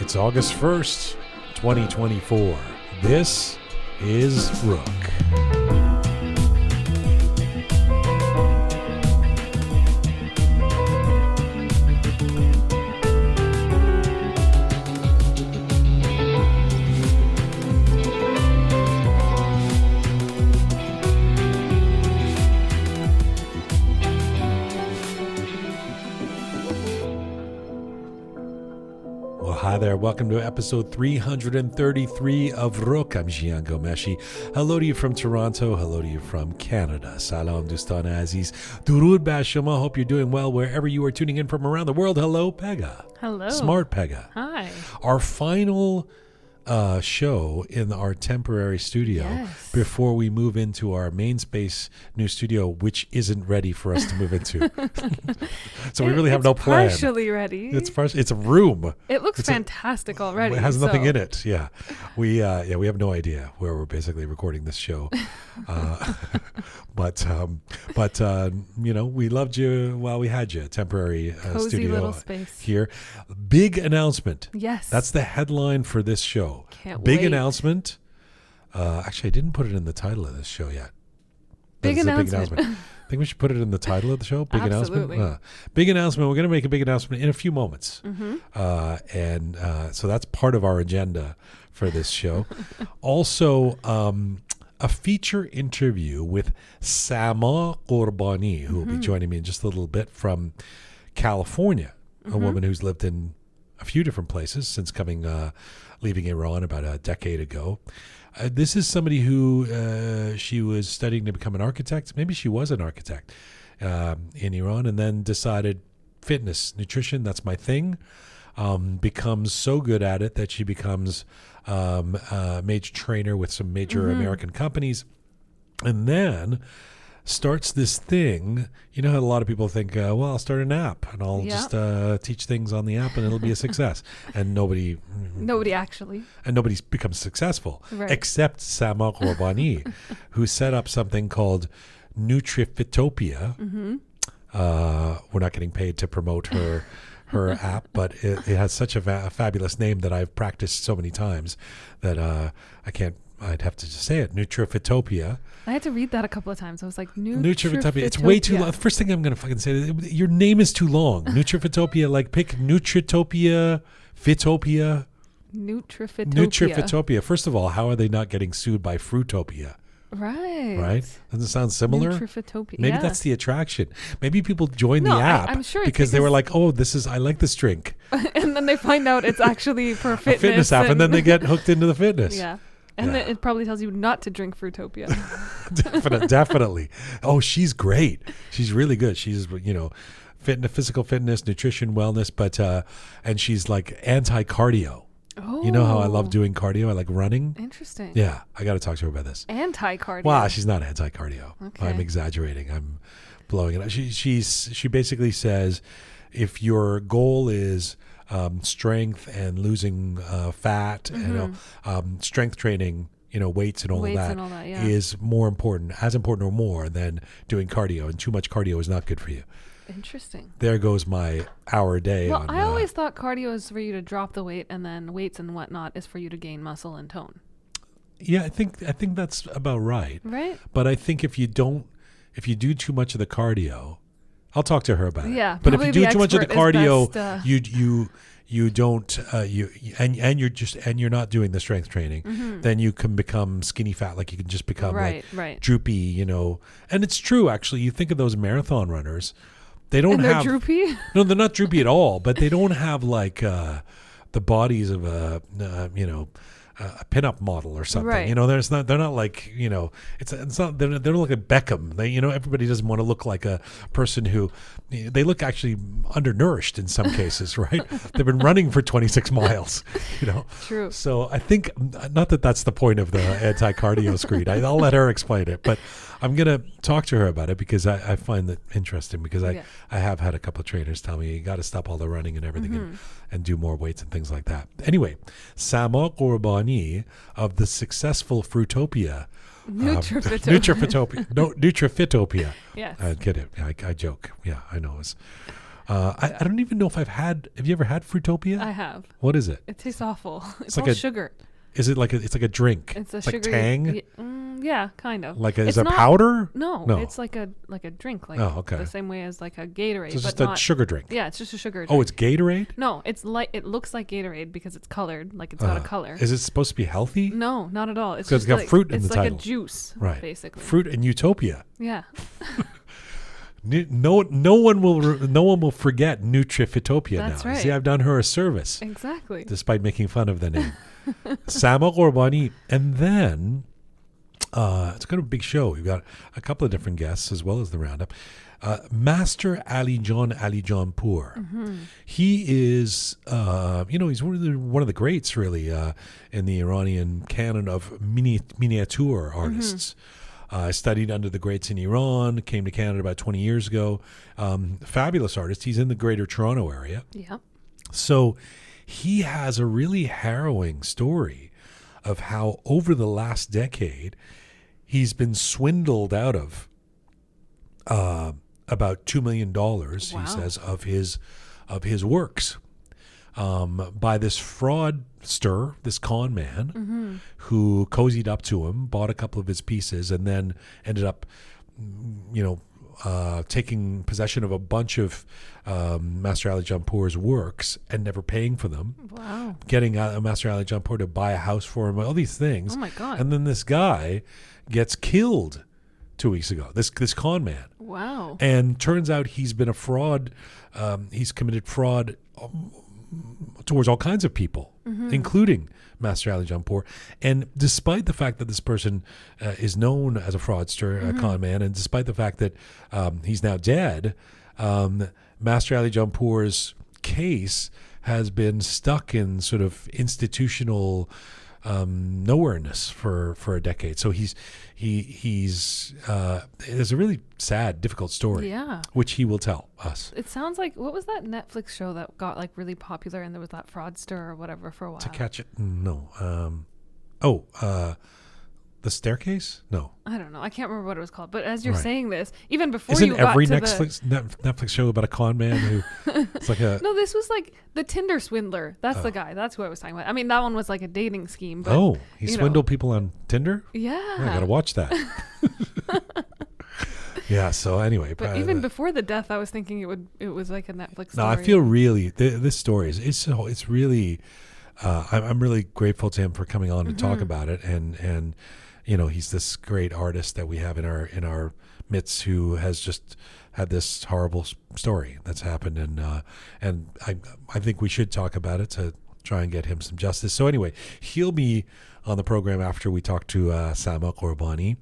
It's August 1st, 2024. This is Rook. Hi there, welcome to episode 333 of Rook. I'm Alijan Gomeshi. Hello to you from Toronto, hello to you from Canada. Salam Dustan Aziz. Durud Bashama. Hope you're doing well wherever you are tuning in from around the world. Hello, Pega. Hello. Smart Pega. Hi. Our final show in our temporary studio before we move into our main space new studio, which isn't ready for us to move into. So we really have no plan. It's partially ready. It's a room. It looks fantastic already. It has nothing in it. Yeah. We have no idea where we're basically recording this show. But you know, we loved you while we had you. Temporary cozy studio little space here. Big announcement. Yes. That's the headline for this show. Can't Big wait. Announcement. Actually, I didn't put it in the title of this show yet. Big announcement. I think we should put it in the title of the show. Big Absolutely. announcement. Big announcement. We're going to make a big announcement in a few moments. So that's part of our agenda for this show. Also, a feature interview with Sama Ghorbani, who will be joining me in just a little bit, from California, a woman who's lived in a few different places since leaving Iran about a decade ago. This is somebody who she was studying to become an architect. Maybe she was an architect in Iran, and then decided fitness, nutrition, that's my thing. Becomes so good at it that she becomes a major trainer with some major American companies, and then starts this thing. You know how a lot of people think, well, I'll start an app and I'll just teach things on the app and it'll be a success. And nobody becomes successful, except Sama Ghorbani, who set up something called Nutrifitopia. We're not getting paid to promote her app, but it has such a fabulous name that I've practiced so many times that I'd have to just say it. Nutrifitopia. I had to read that a couple of times. I was like, Nutrifitopia. It's way too long. The first thing I'm going to fucking say is your name is too long. Nutrifitopia. Like, pick Nutritopia, Fitopia. Nutrifitopia. First of all, how are they not getting sued by Fruitopia? Right? Doesn't it sound similar? Nutrifitopia. Maybe that's the attraction. Maybe people join the app I'm sure because they were like, oh, I like this drink. And then they find out it's actually for fitness. A fitness app, and then they get hooked into the fitness. Yeah. And then it probably tells you not to drink Fruitopia. Definitely. Oh, she's great. She's really good. She's, physical fitness, nutrition, wellness, but and she's like anti-cardio. Oh. You know how I love doing cardio? I like running. Interesting. Yeah, I got to talk to her about this. Anti-cardio. Wow, she's not anti-cardio. Okay. I'm exaggerating. I'm blowing it up. She basically says, if your goal is strength and losing fat, strength training, weights and all of that, is as important or more than doing cardio. And too much cardio is not good for you. Interesting. There goes my hour a day. Well, I always thought cardio is for you to drop the weight, and then weights and whatnot is for you to gain muscle and tone. Yeah, I think that's about right. Right. But I think if you do too much of the cardio, I'll talk to her about it. Yeah. But if you do too much of the cardio, best, you don't and you're not doing the strength training, then you can become skinny fat. Like, you can just become droopy, And it's true, actually. You think of those marathon runners. They don't they're droopy? No, they're not droopy at all, but they don't have like the bodies of a pinup model or something. Right. They're not like, it's not, they're not like Beckham. They, everybody doesn't want to look like a person who, they look actually undernourished in some cases, right? They've been running for 26 miles, True. So I think, not that that's the point of the anti-cardio screen. I'll let her explain it, but I'm going to talk to her about it because I find that interesting, because I have had a couple of trainers tell me you got to stop all the running and everything and do more weights and things like that. Anyway, Sama Ghorbani of the successful Fruitopia. Nutrifitopia. No, Nutrifitopia. Yes. I get it. I joke. Yeah, I know. I don't even know if I've had. Have you ever had Fruitopia? I have. What is it? It tastes awful. It's like all a- sugar. Is it like it's like a drink? It's a like sugary. Tang. Yeah, kind of. Like It's a not- powder? No, No. it's like a drink, like Oh, okay. the same way as like a Gatorade, So it's but just a not. sugar drink. Yeah, it's just a sugar drink. Oh, it's Gatorade. No, it's like it looks like Gatorade because it's colored, like it's got a color. Is it supposed to be healthy? No, not at all. It's 'Cause it's just got like, fruit in it's the like title. a juice, Right. basically. Fruit and Utopia. Yeah. No one will forget Nutrifitopia That's now. right. See, I've done her a service Exactly. despite making fun of the name. Sama Ghorbani, and then it's kind of a big show. We've got a couple of different guests as well as the roundup. Master Alijanpour. He is, he's one of the greats, really, in the Iranian canon of miniature artists. Studied under the greats in Iran, came to Canada about 20 years ago. Fabulous artist. He's in the Greater Toronto area. Yeah. So he has a really harrowing story of how over the last decade he's been swindled out of about $2 million, he says, of his works by this fraudster, this con man, who cozied up to him, bought a couple of his pieces, and then ended up, taking possession of a bunch of Master Alijanpour's works and never paying for them. Wow. Getting Master Alijanpour to buy a house for him, all these things. Oh my God. And then this guy gets killed 2 weeks ago, this con man. Wow. And turns out he's been a fraud. He's committed fraud towards all kinds of people, including Master Alijanpour. And despite the fact that this person is known as a fraudster, a con man, and despite the fact that he's now dead, Master Alijanpour's case has been stuck in sort of institutional nowhereness for a decade. So he's there's a really sad, difficult story, Yeah. which he will tell us. It sounds like, what was that Netflix show that got like really popular and there was that fraudster or whatever for a while? To Catch It? No. The Staircase? No. I don't know. I can't remember what it was called. But as you're Right. saying this, even before Isn't you got every to Netflix show about a con man who it's like a No, this was like the Tinder swindler. That's the guy. That's who I was talking about. I mean, that one was like a dating scheme. But, he you know. swindled people on Tinder? Yeah. I gotta watch that. Yeah, so anyway. But even before the death, I was thinking it was like a Netflix No, story. I feel really this story is it's really I'm really grateful to him for coming on to talk about it, and he's this great artist that we have in our midst who has just had this horrible story that's happened, and I think we should talk about it to try and get him some justice. So anyway, he'll be on the program after we talk to Sama Ghorbani.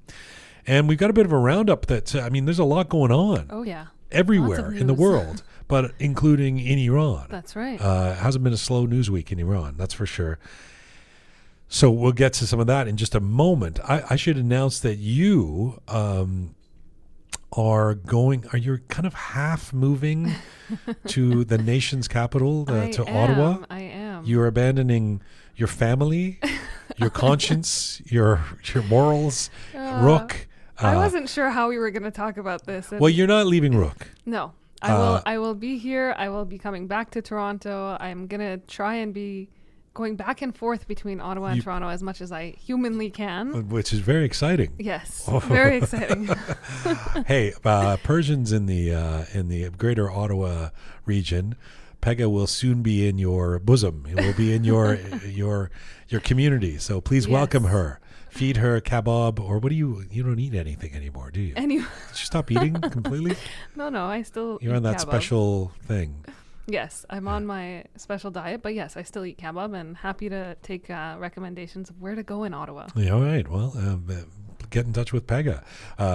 And we've got a bit of a roundup that, there's a lot going on Oh, yeah. everywhere in the news. world, but including in Iran. That's right. Hasn't been a slow news week in Iran, that's for sure. So we'll get to some of that in just a moment. I should announce that you are you kind of half moving to the nation's capital, to Ottawa? I am. You're abandoning your family, your conscience, your morals, Rook. I wasn't sure how we were going to talk about this. Well, you're not leaving Rook. No. I will be here. I will be coming back to Toronto. I'm going to try and be going back and forth between Ottawa and Toronto as much as I humanly can. Which is very exciting. Yes. Very exciting. Hey, Persians in the greater Ottawa region, Pega will soon be in your bosom. It will be in your community. So please welcome her. Feed her kebab, or what do you don't eat anything anymore, do you? Anyway. Did you stop eating completely? No, I still You're eat on that kebab. special thing. Yes, I'm on my special diet, but yes, I still eat kebab and happy to take recommendations of where to go in Ottawa. Yeah, all right. Well, get in touch with Pega.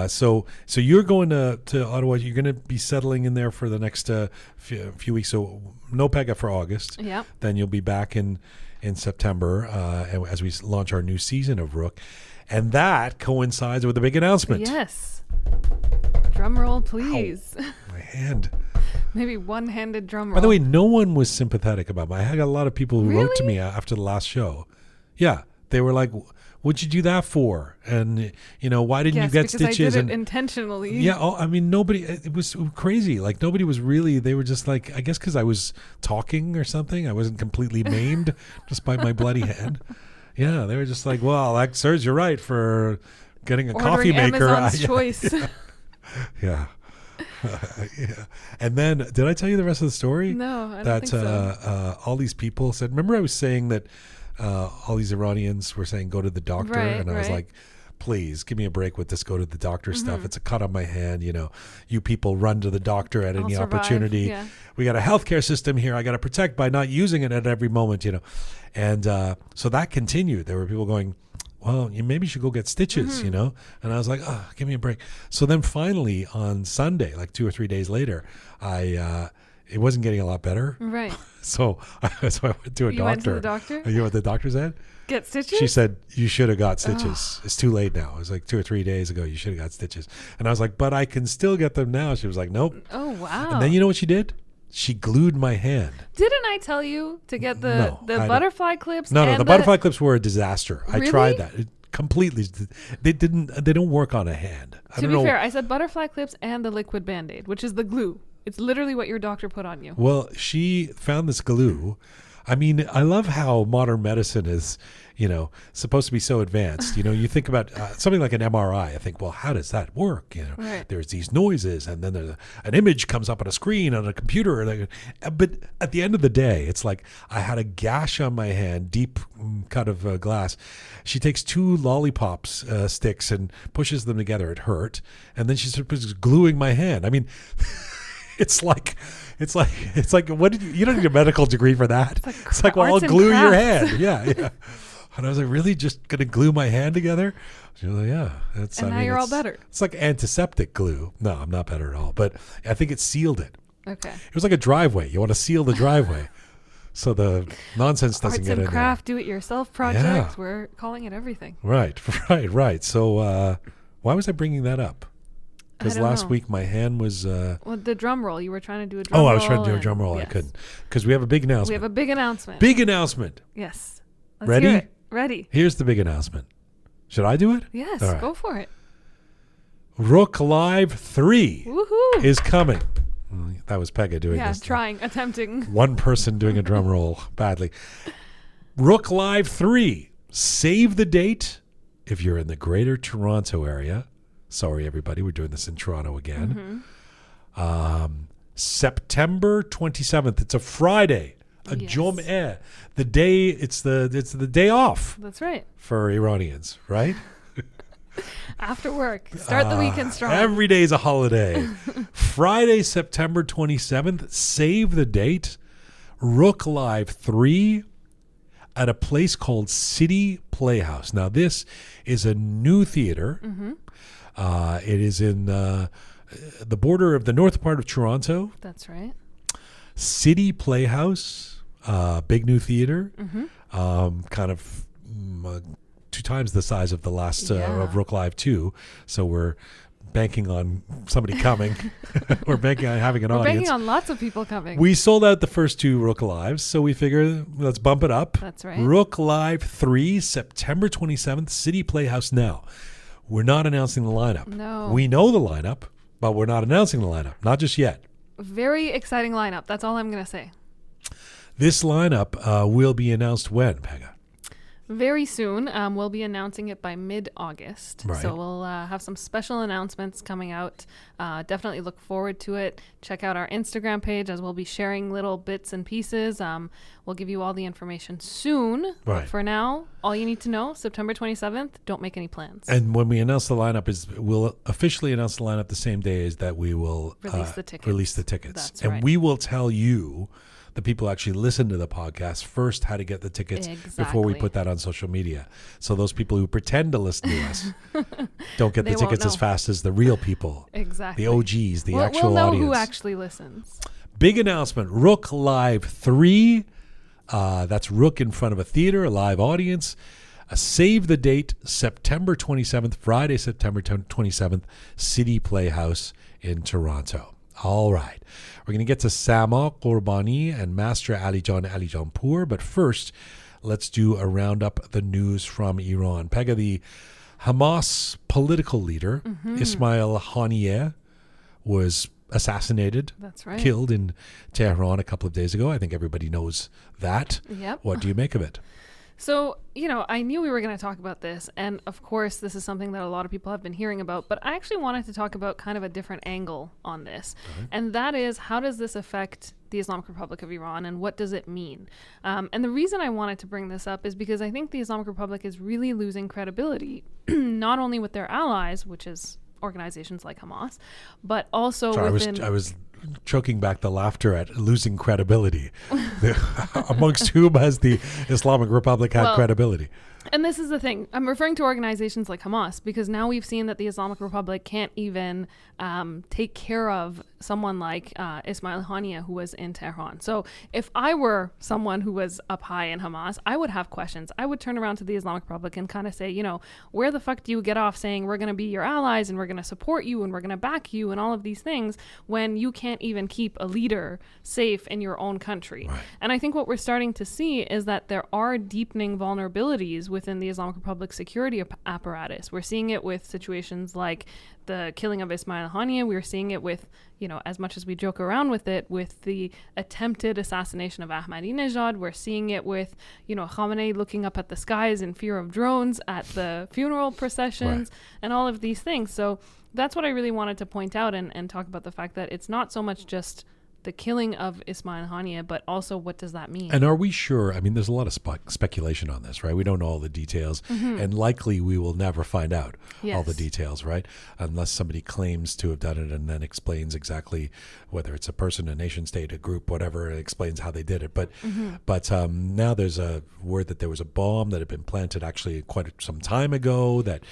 So you're going to Ottawa. You're going to be settling in there for the next few weeks. So no Pega for August. Yeah. Then you'll be back in September as we launch our new season of Rook. And that coincides with a big announcement. Yes. Drum roll, please. Ow, my hand. Maybe one-handed drum roll. By the way, no one was sympathetic about me. I had a lot of people who wrote to Really? me after the last show. Yeah. They were like, "What'd you do that for?" And why didn't you get stitches? I did it intentionally. Yeah, I mean, nobody. It was crazy. Like nobody was really. They were just like, I guess because I was talking or something. I wasn't completely maimed just by my bloody head. Yeah, they were just like, "Well, that serves you right for getting a coffee maker." Amazon's choice. Yeah. Yeah. And then, did I tell you the rest of the story? No, I don't think so. All these people said, remember I was saying that all these Iranians were saying, go to the doctor. Right, and I was like, please give me a break with this go to the doctor stuff. It's a cut on my hand. You people run to the doctor at any opportunity. Yeah. We got a healthcare system here. I got to protect by not using it at every moment, And so that continued. There were people going, well, you maybe should go get stitches, And I was like, oh, give me a break. So then finally on Sunday, like 2 or 3 days later, it wasn't getting a lot better. Right. So I went to a doctor. You went to the doctor? You know what the doctor said? Get stitches? She said, you should have got stitches. It's too late now. It was like 2 or 3 days ago. You should have got stitches. And I was like, but I can still get them now. She was like, nope. Oh, wow. And then you know what she did? She glued my hand. Didn't I tell you to get the butterfly clips? No, the butterfly clips were a disaster. Really? I tried that. Completely. They don't work on a hand. To be fair, I said butterfly clips and the liquid Band-Aid, which is the glue. It's literally what your doctor put on you. Well, she found this glue. I mean, I love how modern medicine is, supposed to be so advanced. You think about something like an MRI. I think, well, how does that work? Right. There's these noises, and then there's an image comes up on a screen on a computer. But at the end of the day, it's like I had a gash on my hand, deep cut of glass. She takes 2 lollipops sticks and pushes them together. It hurt, and then she's gluing my hand. I mean. It's like what did you don't need a medical degree for that. It's like well, I'll glue your hand. Yeah. And I was like, really, just gonna glue my hand together? She was like, yeah. And now you're all better. It's like antiseptic glue. No, I'm not better at all. But I think it sealed it. Okay. It was like a driveway. You want to seal the driveway so the nonsense doesn't get in there. Arts and craft, do-it-yourself project. Yeah. We're calling it everything. Right. So why was I bringing that up? Because last week my hand was... well, the drum roll. You were trying to do a drum roll. Oh, I was trying to do a drum roll. Yes. I couldn't. Because we have a big announcement. We have a big announcement. Big announcement. Yes. Let's Ready? Hear it. Ready. Here's the big announcement. Should I do it? Yes, right. Go for it. Rook Live 3 Woohoo. Is coming. That was Pega doing this. Yeah, attempting. One person doing a drum roll badly. Rook Live 3. Save the date if you're in the Greater Toronto area. Sorry, everybody. We're doing this in Toronto again. September 27th. It's a Friday. Jum'eh. The day. It's the day off. That's right. For Iranians, right? After work. Start the weekend strong. Every day is a holiday. Friday, September 27th. Save the date. Rook Live 3 at a place called City Playhouse. Now, this is a new theater. It is in the border of the north part of Toronto. That's right. City Playhouse, big new theater, kind of 2 times the size of the last of Rook Live 2. So we're banking on somebody coming. We're banking on having an audience. We're banking on lots of people coming. We sold out the first 2 Rook Lives, so we figure let's bump it up. That's right. Rook Live 3, September 27th, City Playhouse now. We're not announcing the lineup. No. We know the lineup, but we're not announcing the lineup. Not just yet. Very exciting lineup. That's all I'm going to say. This lineup will be announced when, Pega? Very soon. We'll be announcing it by mid-August. Right. So we'll have some special announcements coming out. Definitely look forward to it. Check out our Instagram page as we'll be sharing little bits and pieces. We'll give you all the information soon. Right. But for now, all you need to know, September 27th, don't make any plans. And when we announce the lineup, we'll officially announce the lineup the same day as that we will release the tickets. That's right. And we will tell you, the people who actually listen to the podcast, first how to get the tickets before we put that on social media. So those people who pretend to listen to us don't get the tickets as fast as the real people. Exactly. The OGs, the actual we'll know audience. Who actually listens. Big announcement. Rook Live 3. That's Rook in front of a theater, a live audience. Save the date, September 27th, Friday, September 27th, City Playhouse in Toronto. All right. We're going to get to Sama Ghorbani and Master Alijan Alijanpour. But first, let's do a roundup the news from Iran. Pega, the Hamas political leader, Ismail Haniyeh, was assassinated, That's right. killed in Tehran a couple of days ago. I think everybody knows that. Yep. What do you make of it? So, I knew we were going to talk about this. And of course, this is something that a lot of people have been hearing about. But I actually wanted to talk about kind of a different angle on this. Right. And that is, how does this affect the Islamic Republic of Iran and what does it mean? And the reason I wanted to bring this up is because I think the Islamic Republic is really losing credibility, not only with their allies, which is organizations like Hamas, but also within... I was choking back the laughter at losing credibility. Amongst whom has the Islamic Republic had credibility? And this is the thing. I'm referring to organizations like Hamas because now we've seen that the Islamic Republic can't even take care of someone like Ismail Haniyeh, who was in Tehran. So if I were someone who was up high in Hamas, I would have questions. I would turn around to the Islamic Republic and kind of say, where the fuck do you get off saying we're going to be your allies and we're going to support you and we're going to back you and all of these things when you can't even keep a leader safe in your own country? Right. And I think what we're starting to see is that there are deepening vulnerabilities within the Islamic Republic security apparatus. We're seeing it with situations like the killing of Ismail Haniyeh. We're seeing it with, as much as we joke around with it, with the attempted assassination of Ahmadinejad. We're seeing it with, Khamenei looking up at the skies in fear of drones at the funeral processions and all of these things. So that's what I really wanted to point out and talk about, the fact that it's not so much just the killing of Ismail Haniyeh, but also what does that mean? And are we sure? I mean, there's a lot of speculation on this, right? We don't know all the details, and likely we will never find out all the details, right? Unless somebody claims to have done it and then explains exactly whether it's a person, a nation state, a group, whatever, it explains how they did it. But now there's a word that there was a bomb that had been planted actually quite some time ago, that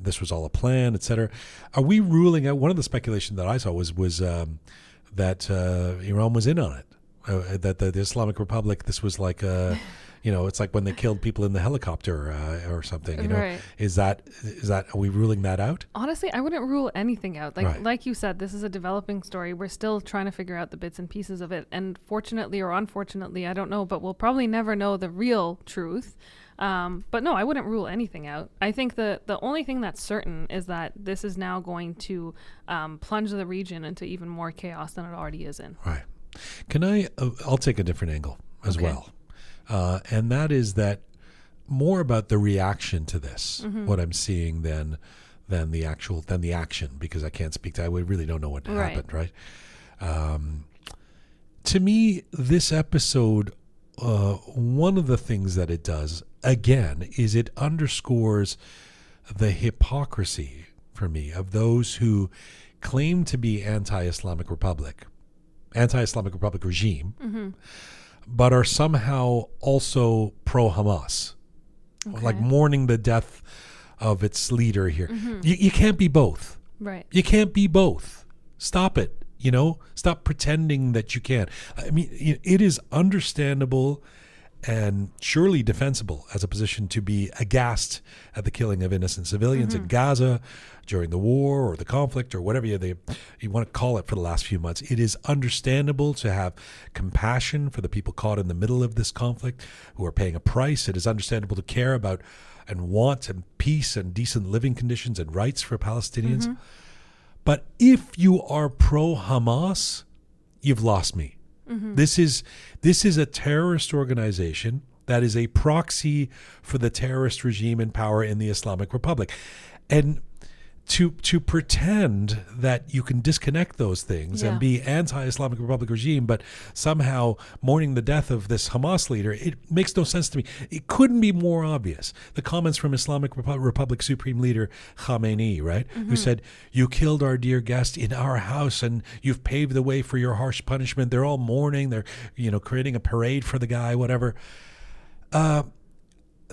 this was all a plan, et cetera. Are we ruling out? One of the speculation that I saw was that Iran was in on it, that the Islamic Republic, this was like it's like when they killed people in the helicopter or something. Right. Is that are we ruling that out? Honestly, I wouldn't rule anything out. Like you said, this is a developing story. We're still trying to figure out the bits and pieces of it, and fortunately or unfortunately, I don't know, but we'll probably never know the real truth. But no, I wouldn't rule anything out. I think the only thing that's certain is that this is now going to plunge the region into even more chaos than it already is in. Right. Can I'll take a different angle as well. And that is that more about the reaction to this, what I'm seeing than the action, because I can't speak to, I really don't know what happened, right? To me, this episode, one of the things that it does, again, is it underscores the hypocrisy, for me, of those who claim to be anti-Islamic Republic regime, but are somehow also pro-Hamas, like mourning the death of its leader here. You can't be both. Right. You can't be both. Stop it. Stop pretending that you can. I mean, it is understandable and surely defensible as a position to be aghast at the killing of innocent civilians in Gaza during the war or the conflict or whatever you want to call it for the last few months. It is understandable to have compassion for the people caught in the middle of this conflict who are paying a price. It is understandable to care about and want and peace and decent living conditions and rights for Palestinians. But if you are pro-Hamas, you've lost me. This is a terrorist organization that is a proxy for the terrorist regime in power in the Islamic Republic. And to pretend that you can disconnect those things and be anti-Islamic Republic regime, but somehow mourning the death of this Hamas leader, it makes no sense to me. It couldn't be more obvious. The comments from Islamic Republic Supreme Leader Khamenei, right, who said, "You killed our dear guest in our house, and you've paved the way for your harsh punishment." They're all mourning. They're creating a parade for the guy, whatever.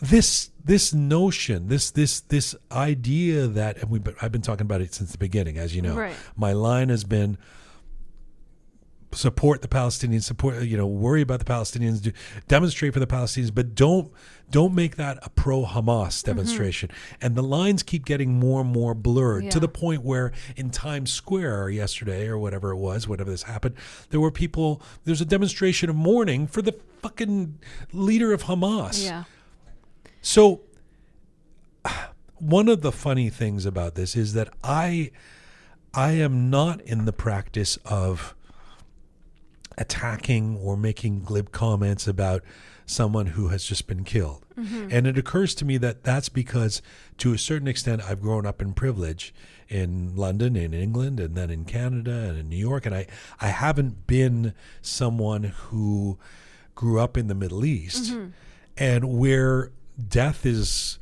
This notion, this idea that, and I've been talking about it since the beginning, as you know. Right. My line has been, support the Palestinians, worry about the Palestinians, demonstrate for the Palestinians, but don't make that a pro-Hamas demonstration. And the lines keep getting more and more blurred to the point where in Times Square yesterday or whatever it was, whenever this happened, there's a demonstration of mourning for the fucking leader of Hamas. Yeah. So one of the funny things about this is that I am not in the practice of attacking or making glib comments about someone who has just been killed. And it occurs to me that that's because, to a certain extent, I've grown up in privilege in London, in England, and then in Canada and in New York. And I haven't been someone who grew up in the Middle East and where death is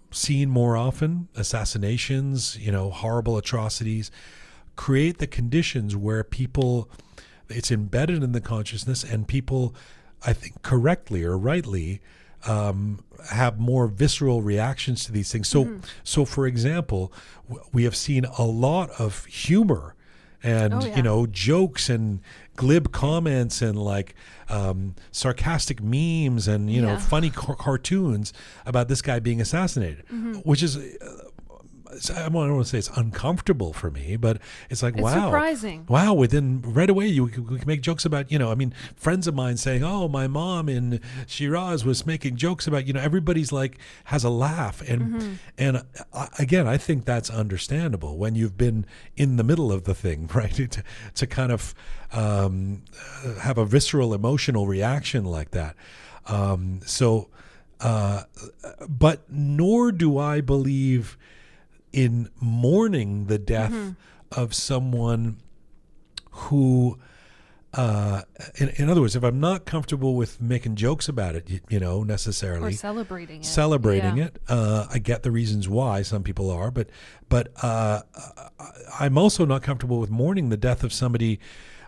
seen more often, assassinations, horrible atrocities, create the conditions where people, it's embedded in the consciousness, and people, I think correctly or rightly, have more visceral reactions to these things. So for example, we have seen a lot of humor and jokes and glib comments and sarcastic memes and funny cartoons about this guy being assassinated, which is I don't want to say it's uncomfortable for me, but it's like, wow, surprising. Wow, within right away we can make jokes about, friends of mine saying, oh, my mom in Shiraz was making jokes about, everybody's has a laugh. And again, I think that's understandable when you've been in the middle of the thing, right? To kind of have a visceral emotional reaction like that. But nor do I believe in mourning the death of someone who, in other words, if I'm not comfortable with making jokes about it, necessarily, or celebrating it, I get the reasons why some people are, but I'm also not comfortable with mourning the death of somebody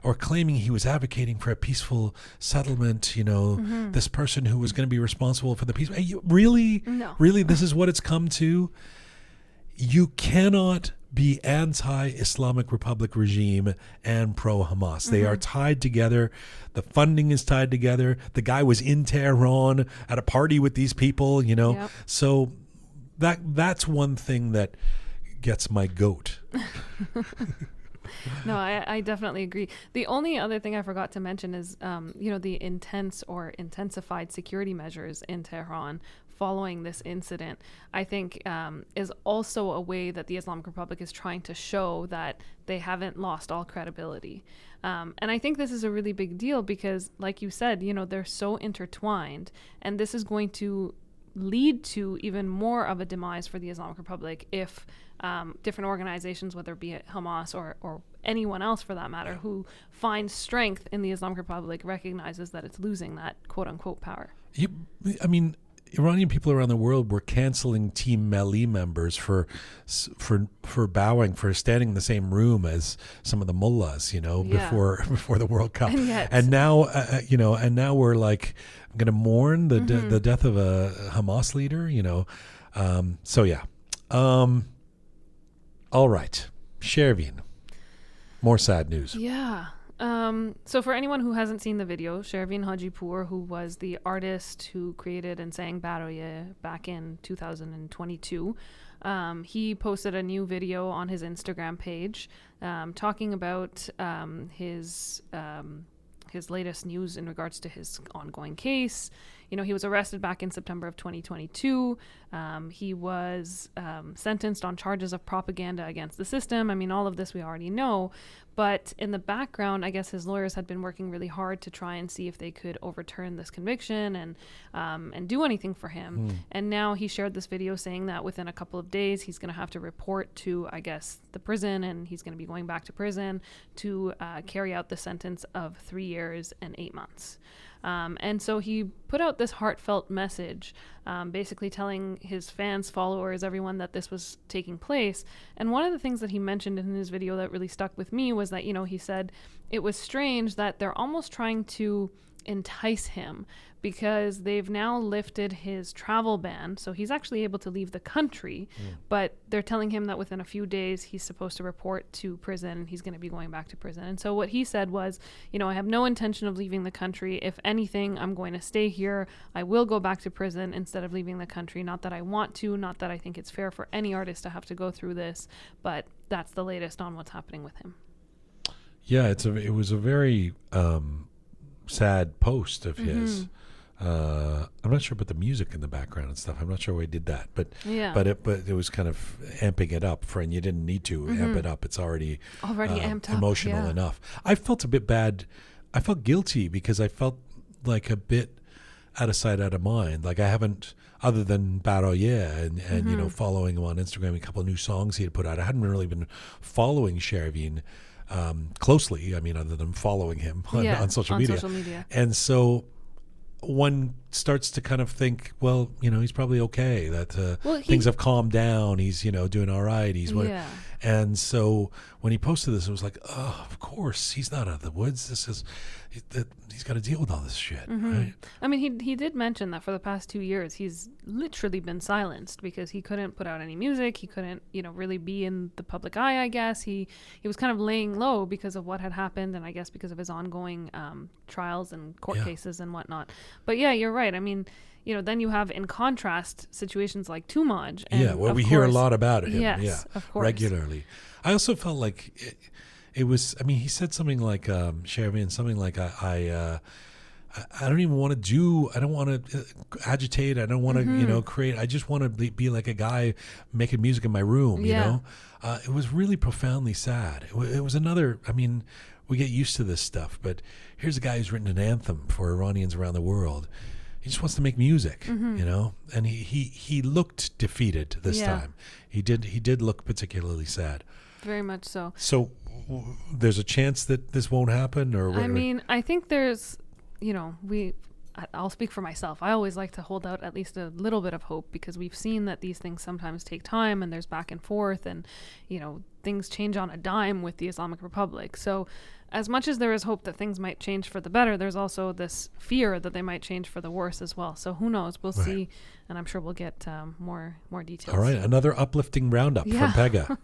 or claiming he was advocating for a peaceful settlement, this person who was going to be responsible for the peace. Really? No. Really, this is what it's come to? You cannot be anti-Islamic Republic regime and pro-Hamas. They are tied together. The funding is tied together. The guy was in Tehran at a party with these people, Yep. So that's one thing that gets my goat. No, I definitely agree. The only other thing I forgot to mention is, the intense or intensified security measures in Tehran following this incident, I think is also a way that the Islamic Republic is trying to show that they haven't lost all credibility. And I think this is a really big deal because, like you said, they're so intertwined, and this is going to lead to even more of a demise for the Islamic Republic if different organizations, whether it be Hamas or anyone else for that matter, who finds strength in the Islamic Republic, recognizes that it's losing that quote-unquote power. Iranian people around the world were canceling Team Melli members for bowing, for standing in the same room as some of the mullahs, before the World Cup. And now we're going to mourn the death of a Hamas leader, all right, Shervin, more sad news. Yeah. So for anyone who hasn't seen the video, Shervin Hajipour, who was the artist who created and sang Baroye back in 2022, he posted a new video on his Instagram page talking about his latest news in regards to his ongoing case. He was arrested back in September of 2022. He was sentenced on charges of propaganda against the system. All of this we already know. But in the background, I guess his lawyers had been working really hard to try and see if they could overturn this conviction and do anything for him. And now he shared this video saying that within a couple of days, he's going to have to report to, I guess, the prison, and he's going to be going back to prison to carry out the sentence of 3 years and 8 months. And so he put out this heartfelt message, basically telling his fans, followers, everyone that this was taking place. And one of the things that he mentioned in his video that really stuck with me was that, he said it was strange that they're almost trying to entice him, because they've now lifted his travel ban. So he's actually able to leave the country, but they're telling him that within a few days he's supposed to report to prison. He's going to be going back to prison. And so what he said was, I have no intention of leaving the country. If anything, I'm going to stay here. I will go back to prison instead of leaving the country. Not that I want to, not that I think it's fair for any artist to have to go through this, but that's the latest on what's happening with him. Yeah, it was a very sad post of his. I'm not sure about the music in the background and stuff. I'm not sure why he did that, but it was kind of amping it up and you didn't need to amp it up. It's already amped up, emotional enough. I felt a bit bad. I felt guilty because I felt like a bit out of sight, out of mind. Like I haven't, other than Baroye and following him on Instagram, a couple of new songs he had put out. I hadn't really been following Shervin closely. I mean, other than following him on social media. And so one starts to kind of think, well, he's probably okay. That things have calmed down. He's, doing all right. And so when he posted this, it was like, oh, of course, he's not out of the woods. He's got to deal with all this shit, right? I mean, he did mention that for the past 2 years, he's literally been silenced because he couldn't put out any music. He couldn't, really be in the public eye, I guess. He was kind of laying low because of what had happened, and I guess because of his ongoing trials and court cases and whatnot. But yeah, you're right. I mean, then you have, in contrast, situations like Tumaj. Where we hear a lot about him. Yes, of course. Regularly. I also felt like it was, I mean, he said something like, Shervin, something like, I don't even want to do, I don't want to agitate. I don't want to, create. I just want to be like a guy making music in my room, you know? It was really profoundly sad. It was another, I mean, we get used to this stuff, but here's a guy who's written an anthem for Iranians around the world. He just wants to make music, and he looked defeated this time. He did look particularly sad. Very much so. So there's a chance that this won't happen, or what? I mean, I think there's, I'll speak for myself. I always like to hold out at least a little bit of hope, because we've seen that these things sometimes take time and there's back and forth, and, things change on a dime with the Islamic Republic. So as much as there is hope that things might change for the better, there's also this fear that they might change for the worse as well. So who knows? We'll see, and I'm sure we'll get more details. All right, another uplifting roundup from Pega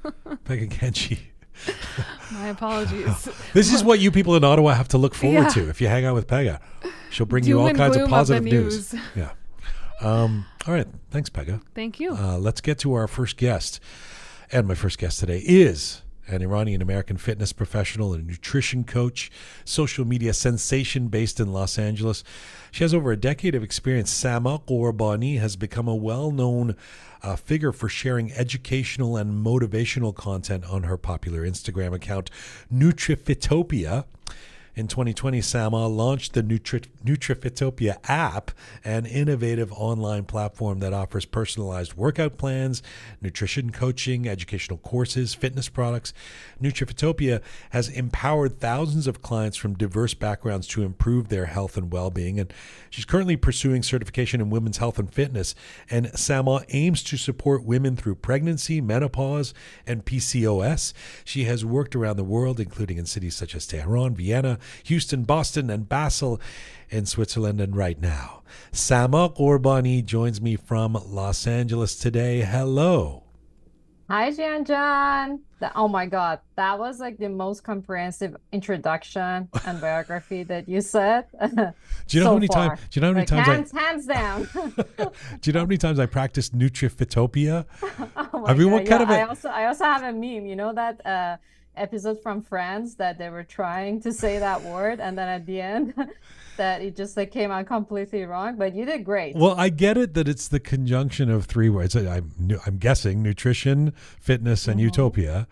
Kenji. My apologies. This is what you people in Ottawa have to look forward to if you hang out with Pega. She'll bring you all kinds of positive news. Yeah. All right. Thanks, Pega. Thank you. Let's get to our first guest. And my first guest today is an Iranian-American fitness professional and nutrition coach, social media sensation based in Los Angeles. She has over a decade of experience. Sama Ghorbani has become a well-known figure for sharing educational and motivational content on her popular Instagram account, Nutrifitopia. In 2020, Sama launched the Nutrifitopia app, an innovative online platform that offers personalized workout plans, nutrition coaching, educational courses, fitness products. Nutrifitopia has empowered thousands of clients from diverse backgrounds to improve their health and well-being. And she's currently pursuing certification in women's health and fitness. And Sama aims to support women through pregnancy, menopause, and PCOS. She has worked around the world, including in cities such as Tehran, Vienna, Houston, Boston, and Basel in Switzerland. And right now, Sama Ghorbani joins me from Los Angeles today. Hello. Hi, Janjan. Oh my God, that was like the most comprehensive introduction and biography that you said. Do you know how many times? Do you know how many times? Hands down. Do you know how many times I practiced Nutrifitopia? Oh my God. I also have a meme. You know that episode from Friends that they were trying to say that word, and then at the end that it just like came out completely wrong, but you did great. Well, I get it that it's the conjunction of three words. I'm guessing nutrition, fitness, and utopia.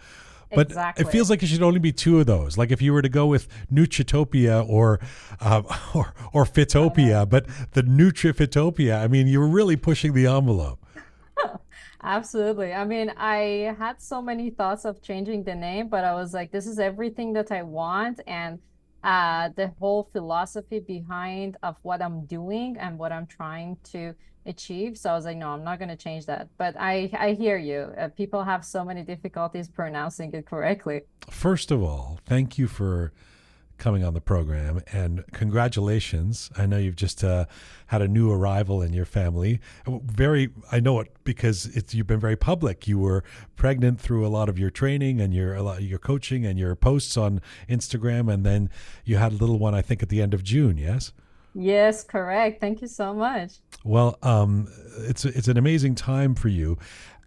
But It feels like it should only be two of those. Like if you were to go with Nutritopia or Fitopia, but the Nutrifitopia, I mean, you're really pushing the envelope. Absolutely. I mean, I had so many thoughts of changing the name, but I was like, this is everything that I want. And the whole philosophy behind of what I'm doing and what I'm trying to achieve. So I was like, no, I'm not going to change that. But I hear you. People have so many difficulties pronouncing it correctly. First of all, thank you for coming on the program, and congratulations. I know you've just had a new arrival in your family. I know it because you've been very public. You were pregnant through a lot of your training and your coaching and your posts on Instagram, and then you had a little one, I think, at the end of June. Yes. Yes, correct. Thank you so much. Well, it's an amazing time for you,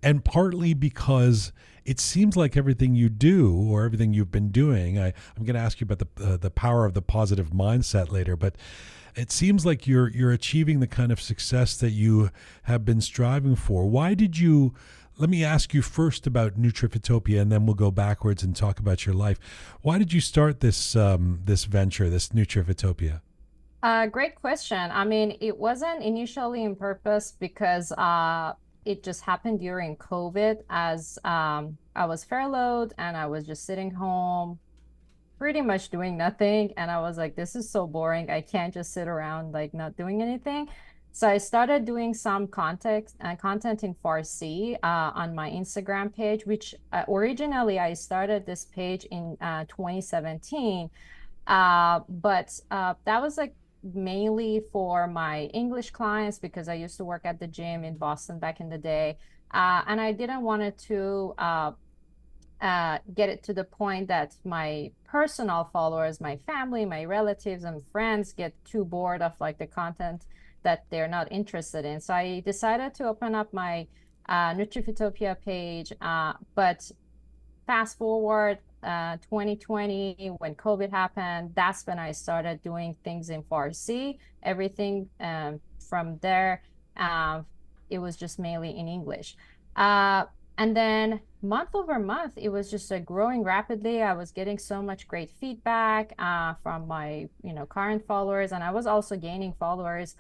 and partly because it seems like everything you do or everything you've been doing. I'm going to ask you about the power of the positive mindset later, but it seems like you're achieving the kind of success that you have been striving for. Why did you? Let me ask you first about Nutrifitopia, and then we'll go backwards and talk about your life. Why did you start this venture, this Nutrifitopia? Great question. I mean, it wasn't initially in purpose because it just happened during COVID as I was furloughed and I was just sitting home, pretty much doing nothing. And I was like, this is so boring. I can't just sit around like not doing anything. So I started doing some content in Farsi on my Instagram page, which originally I started this page in 2017. But that was like mainly for my English clients because I used to work at the gym in Boston back in the day. And I didn't want it to get it to the point that my personal followers, my family, my relatives, and friends get too bored of like the content that they're not interested in. So I decided to open up my Nutrifitopia page. But fast forward 2020, when COVID happened, that's when I started doing things in Farsi. Everything from there, it was just mainly in English. And then month over month, it was just growing rapidly. I was getting so much great feedback from my, current followers, and I was also gaining followers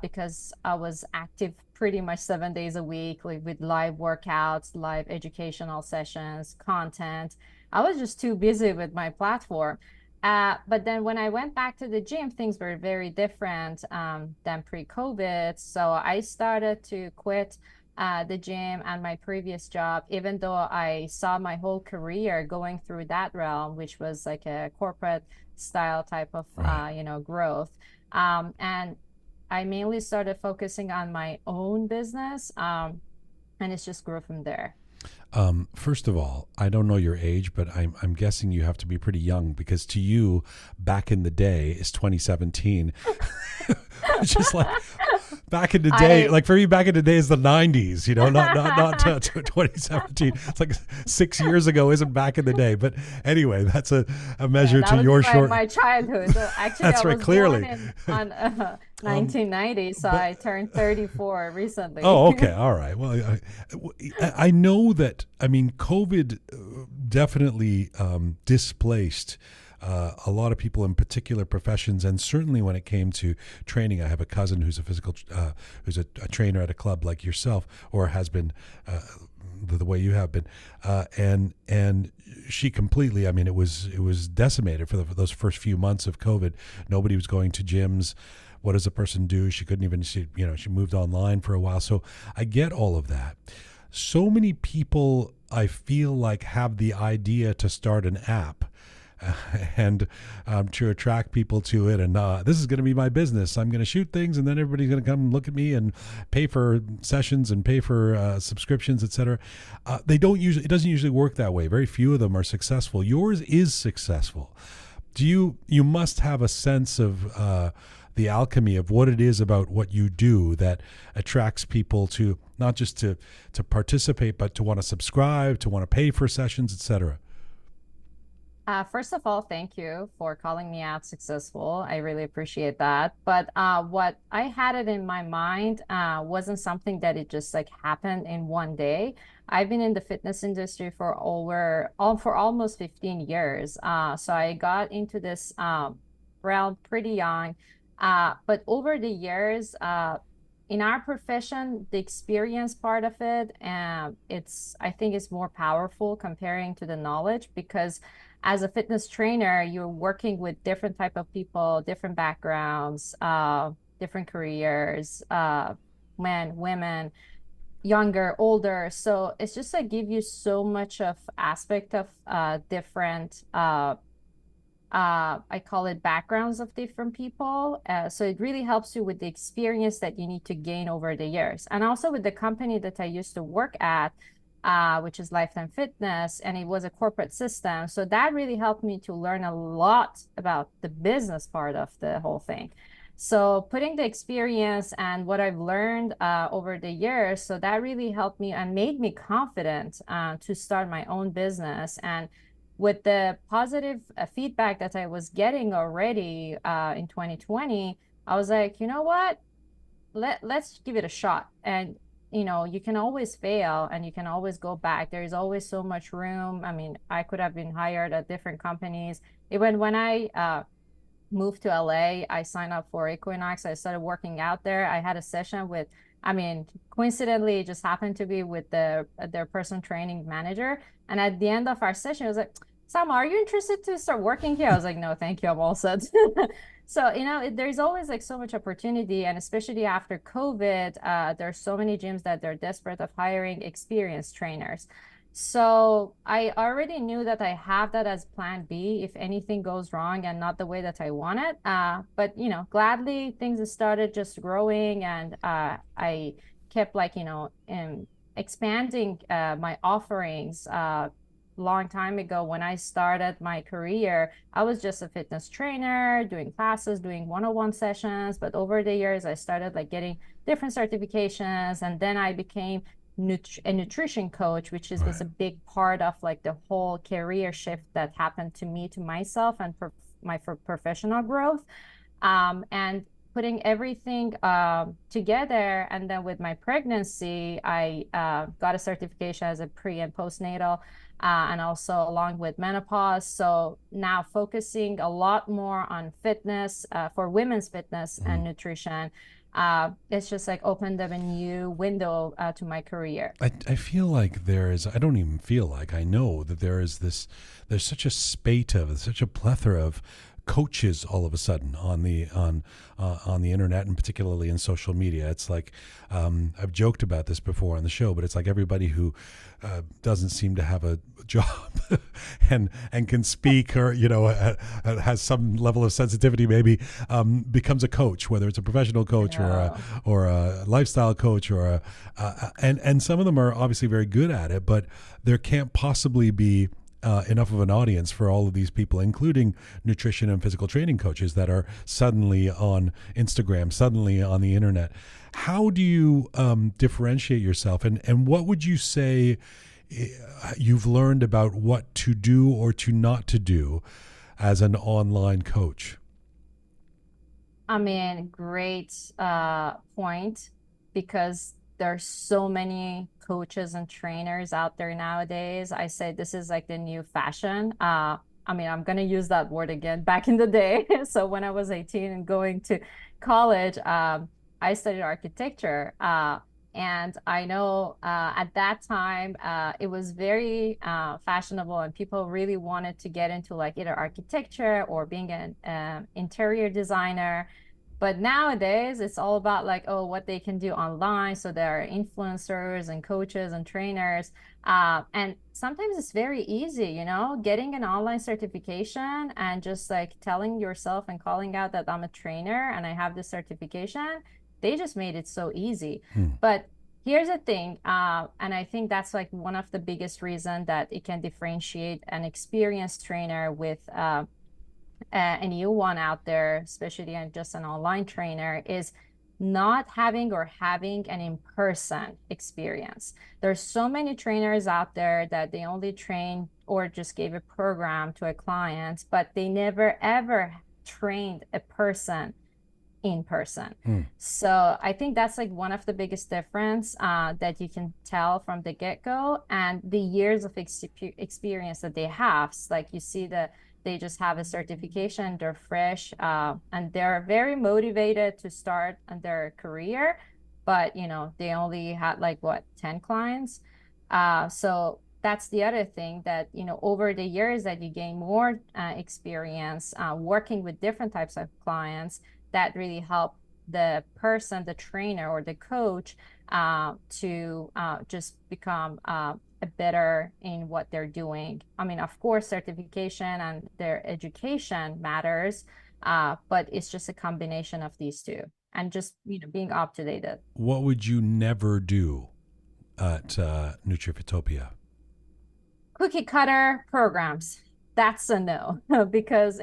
because I was active pretty much 7 days a week, like with live workouts, live educational sessions, content. I was just too busy with my platform. But then when I went back to the gym, things were very different than pre-COVID. So I started to quit the gym and my previous job, even though I saw my whole career going through that realm, which was like a corporate style type of, Right. growth. And I mainly started focusing on my own business, and it's just grew from there. First of all, I don't know your age, but I'm guessing you have to be pretty young because to you, back in the day is 2017. It's just like back in the day, I like for me, back in the day is the 90s. Not 2017. It's like 6 years ago isn't back in the day. But anyway, that's a Yeah, measure that to was your my, short. my childhood. Actually, I That's right, was born clearly. in on Um, 1990, so but I turned 34 recently. Oh, okay. All right. Well, I know that, I mean, COVID definitely displaced a lot of people in particular professions. And certainly when it came to training, I have a cousin who's who's a trainer at a club like yourself, or has been the way you have been. And she completely, I mean, it was decimated for those first few months of COVID. Nobody was going to gyms. What does a person do? She couldn't even see, she moved online for a while. So I get all of that. So many people, I feel like, have the idea to start an app and to attract people to it. And this is going to be my business. I'm going to shoot things, and then everybody's going to come look at me and pay for sessions and pay for subscriptions, etc. It doesn't usually work that way. Very few of them are successful. Yours is successful. You must have a sense of the alchemy of what it is about what you do that attracts people to not just to participate, but to want to subscribe, to want to pay for sessions, etc. First of all, thank you for calling me out successful. I really appreciate that. But what I had it in my mind wasn't something that it just like happened in one day. I've been in the fitness industry for almost 15 years. So I got into this realm pretty young. But over the years, in our profession, the experience part of it, I think it's more powerful comparing to the knowledge because as a fitness trainer, you're working with different type of people, different backgrounds, different careers, men, women, younger, older. So it's just like give you so much of aspect of different I call it backgrounds of different people. So it really helps you with the experience that you need to gain over the years. And also with the company that I used to work at, which is Lifetime Fitness, and it was a corporate system. So that really helped me to learn a lot about the business part of the whole thing. So putting the experience and what I've learned over the years, so that really helped me and made me confident to start my own business. And with the positive feedback that I was getting already in 2020, I was like, you know what? Let's give it a shot. And you can always fail and you can always go back. There is always so much room. I mean, I could have been hired at different companies. Even when I moved to LA, I signed up for Equinox. I started working out there. I had a session with, I mean, coincidentally, it just happened to be with their personal training manager. And at the end of our session, I was like, Sama, are you interested to start working here? I was like, no, thank you. I'm all set. So, there's always like so much opportunity. And especially after COVID, there's so many gyms that they're desperate of hiring experienced trainers. So I already knew that I have that as plan B if anything goes wrong and not the way that I want it. But gladly things started just growing, and I kept like expanding my offerings. Long time ago when I started my career, I was just a fitness trainer doing classes, doing one-on-one sessions. But over the years, I started like getting different certifications, and then I became a nutrition coach, which was Right. a big part of like the whole career shift that happened to me, to myself, and for professional growth. And putting everything together, and then with my pregnancy, I got a certification as a pre and postnatal, and also along with menopause. So now focusing a lot more on fitness for women's fitness and nutrition. It's just like opened up a new window to my career. I feel like I don't even feel like, I know that there's such a spate of, such a plethora of coaches all of a sudden on the internet, and particularly in social media. It's like, I've joked about this before on the show, but it's like everybody who doesn't seem to have a job and can speak, or has some level of sensitivity, maybe becomes a coach, whether it's a professional coach or a lifestyle coach, or and some of them are obviously very good at it, but there can't possibly be enough of an audience for all of these people, including nutrition and physical training coaches that are suddenly on Instagram, suddenly on the internet. How do you differentiate yourself, and what would you say you've learned about what to do or to not to do as an online coach? I mean, great point, because there's so many coaches and trainers out there nowadays. I say this is like the new fashion. I mean, I'm gonna use that word again. Back in the day, so when I was 18 and going to college, I studied architecture. And I know at that time it was very fashionable, and people really wanted to get into like either architecture or being an interior designer. But nowadays, it's all about like, oh, what they can do online. So there are influencers and coaches and trainers. And sometimes it's very easy, getting an online certification and just like telling yourself and calling out that I'm a trainer and I have this certification. They just made it so easy. But here's the thing, and I think that's like one of the biggest reasons that it can differentiate an experienced trainer with a new one out there, especially just an online trainer, is not having or having an in-person experience. There's so many trainers out there that they only train or just gave a program to a client, but they never ever trained a person in person. So I think that's like one of the biggest difference that you can tell from the get-go, and the years of experience that they have. So, like you see they just have a certification, they're fresh, and they're very motivated to start on their career, but they only had like 10 clients. So that's the other thing, that over the years that you gain more experience working with different types of clients, that really help the person, the trainer or the coach, to just become better in what they're doing. I mean, of course, certification and their education matters, but it's just a combination of these two and just, being up to date. What would you never do at Nutrifitopia? Cookie cutter programs. That's a no because,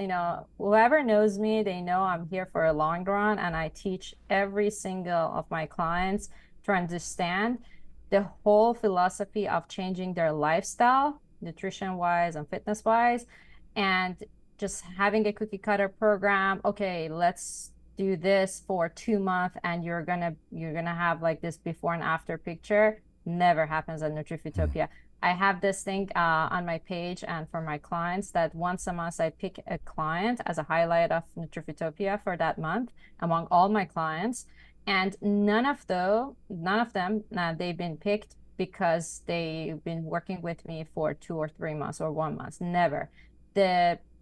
whoever knows me, they know I'm here for a long run, and I teach every single of my clients to understand the whole philosophy of changing their lifestyle, nutrition wise and fitness wise, and just having a cookie cutter program. Okay, let's do this for 2 months and you're gonna have like this before and after picture. Never happens at Nutrifitopia. I have this thing on my page and for my clients that once a month I pick a client as a highlight of Nutrifitopia for that month among all my clients. And none of them, they've been picked because they've been working with me for 2 or 3 months or 1 month. Never.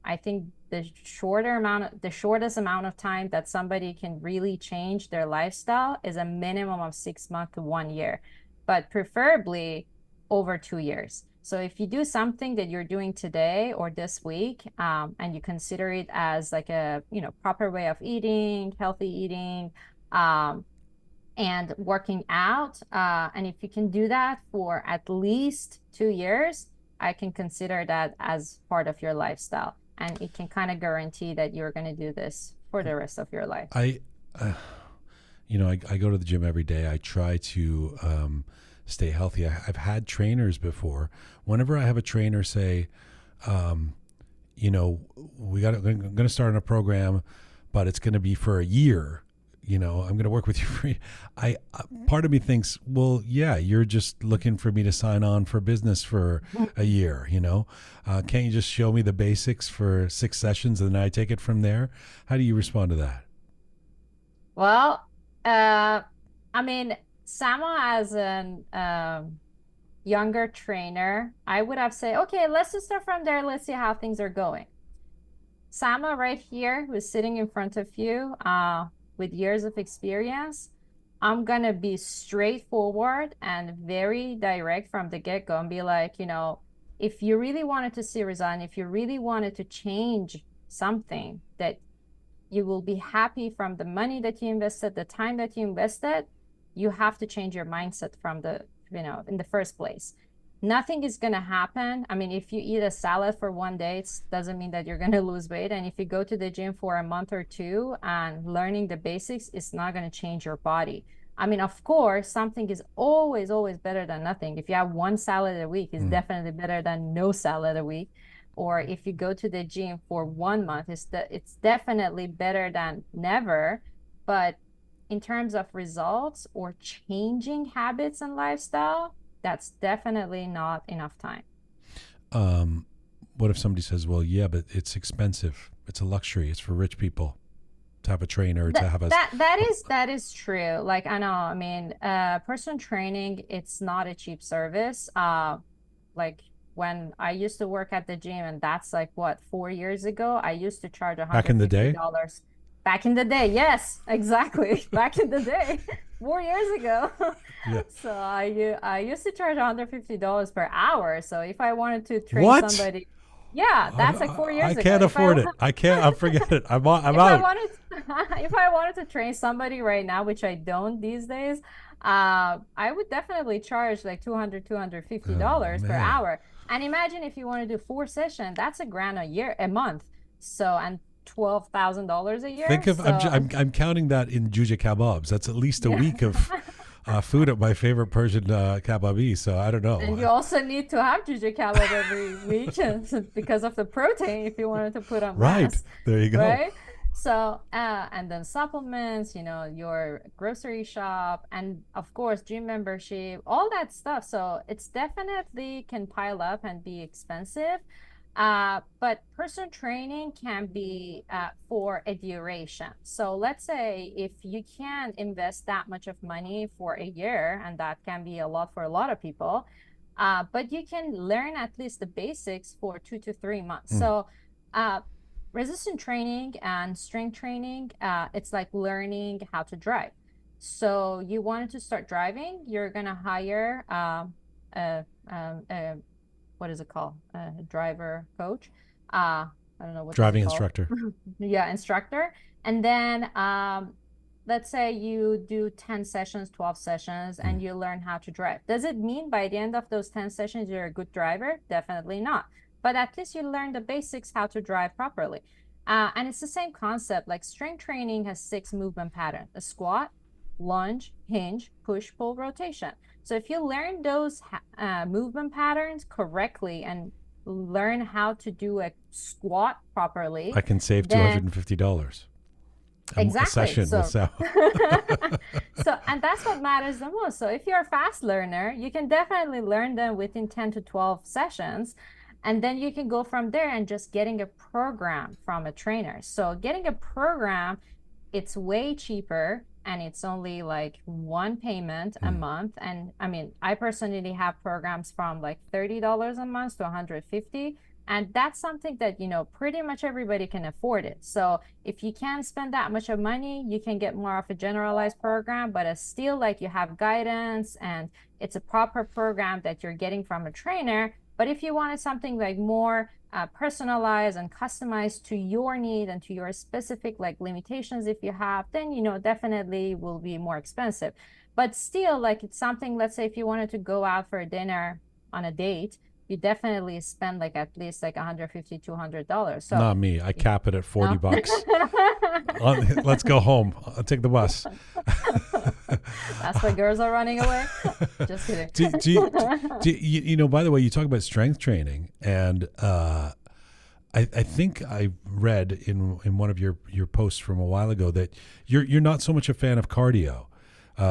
I think the shortest amount of time that somebody can really change their lifestyle is a minimum of 6 months to 1 year, but preferably over 2 years. So if you do something that you're doing today or this week, and you consider it as like a proper way of eating, healthy eating, and working out, and if you can do that for at least 2 years, I can consider that as part of your lifestyle, and it can kind of guarantee that you're going to do this for the rest of your life. I go to the gym every day. I try to stay healthy. I've had trainers before. Whenever I have a trainer say, I'm going to start on a program, but it's going to be for a year. I'm going to work with you for. Part of me thinks, well, yeah, you're just looking for me to sign on for business for a year. Can't you just show me the basics for 6 sessions and then I take it from there? How do you respond to that? Well, I mean, Sama as an younger trainer, I would have said, okay, let's just start from there. Let's see how things are going. Sama right here, who's sitting in front of you, with years of experience, I'm gonna be straightforward and very direct from the get-go and be like, if you really wanted to see result, if you really wanted to change something that you will be happy from the money that you invested, the time that you invested, you have to change your mindset from in the first place. Nothing is going to happen. I mean, if you eat a salad for one day, it doesn't mean that you're going to lose weight. And if you go to the gym for a month or two and learning the basics, it's not going to change your body. I mean, of course, something is always, always better than nothing. If you have one salad a week, it's definitely better than no salad a week. Or if you go to the gym for 1 month, it's definitely better than never. But in terms of results or changing habits and lifestyle, that's definitely not enough time. What if somebody says, well, yeah, but it's expensive. It's a luxury. It's for rich people to have a trainer, to have a... That is true. Like, I know, I mean, personal training, it's not a cheap service. Like when I used to work at the gym, and that's like, what, 4 years ago, I used to charge $150. Back in the day? Back in the day, yes, exactly. Back in the day, 4 years ago. Yeah. So I used to charge $150 per hour. So if I wanted to train somebody, yeah, that's like 4 years ago. I can't afford it. I can't. I forget it. I'm out. If I wanted to train somebody right now, which I don't these days, I would definitely charge like $250 per hour. And imagine if you want to do 4 sessions, that's $1,000 a month. So, and $12,000 a year. Think of, I'm counting that in Juja kebabs. That's at least a week of food at my favorite Persian kebabi. So I don't know. And you also need to have Juja kebab every week because of the protein if you wanted to put on right mass, there you go. Right. So and then supplements, your grocery shop, and of course gym membership, all that stuff. So it's definitely can pile up and be expensive. But personal training can be for a duration. So let's say if you can invest that much of money for a year, and that can be a lot for a lot of people, but you can learn at least the basics for 2 to 3 months. So resistance training and strength training, it's like learning how to drive. So you wanted to start driving, you're going to hire a what is it called? Driver coach. I don't know what Driving it's called. instructor. Yeah, instructor. And then let's say you do 10 sessions, 12 sessions, and you learn how to drive. Does it mean by the end of those 10 sessions you're a good driver? Definitely not. But at least you learn the basics how to drive properly. And it's the same concept. Like strength training has 6 movement patterns: a squat, lunge, hinge, push, pull, rotation. So if you learn those movement patterns correctly and learn how to do a squat properly, I can save $250. Exactly. A session with Sam. So, and that's what matters the most. So if you're a fast learner, you can definitely learn them within 10 to 12 sessions. And then you can go from there and just getting a program from a trainer. So getting a program, it's way cheaper, and it's only like one payment a month. And I mean, I personally have programs from like $30 a month to $150. And that's something that, you know, pretty much everybody can afford it. So if you can't spend that much of money, you can get more of a generalized program, but it's still like you have guidance and it's a proper program that you're getting from a trainer. But if you wanted something like more personalized and customized to your need and to your specific like limitations if you have, then, you know, definitely will be more expensive. But still, like, it's something, let's say if you wanted to go out for a dinner on a date, you definitely spend like at least like $150, $200. So Not me. I cap it at $40. Let's go home. I'll take the bus. That's why girls are running away. Just kidding. You know, by the way, you talk about strength training, and I think I read in one of your posts from a while ago that you're not so much a fan of cardio.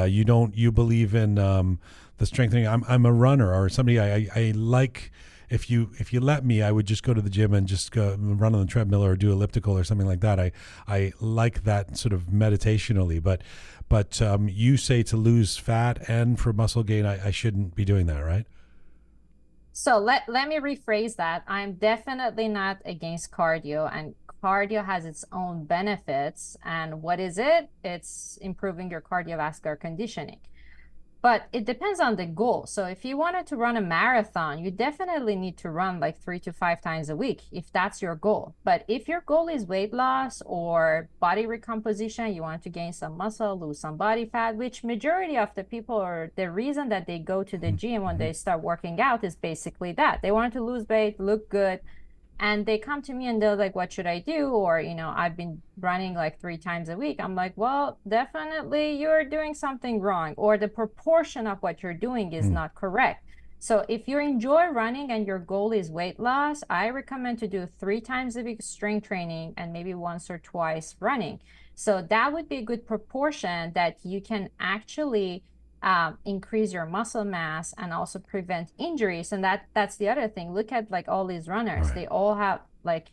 You believe in the strengthening. I'm a runner or somebody. I like, if you let me, I would just go to the gym and just go run on the treadmill or do elliptical or something like that. I like that sort of meditationally, but you say to lose fat and for muscle gain, I shouldn't be doing that, right? So let me rephrase that. I'm definitely not against cardio, and cardio has its own benefits. And what is it? It's improving your cardiovascular conditioning. But it depends on the goal. So if you wanted to run a marathon, you definitely need to run like 3 to 5 times a week if that's your goal. But if your goal is weight loss or body recomposition, you want to gain some muscle, lose some body fat, which majority of the people, or the reason that they go to the gym when they start working out is basically that. They want to lose weight, look good. And they come to me and they're like, what should I do? Or, you know, I've been running like 3 times a week. I'm like, well, definitely you're doing something wrong, or the proportion of what you're doing is not correct. So if you enjoy running and your goal is weight loss, I recommend to do 3 times a week strength training and maybe once or twice running. So that would be a good proportion that you can actually increase your muscle mass and also prevent injuries. And that's the other thing. Look at like all these runners. Right. They all have like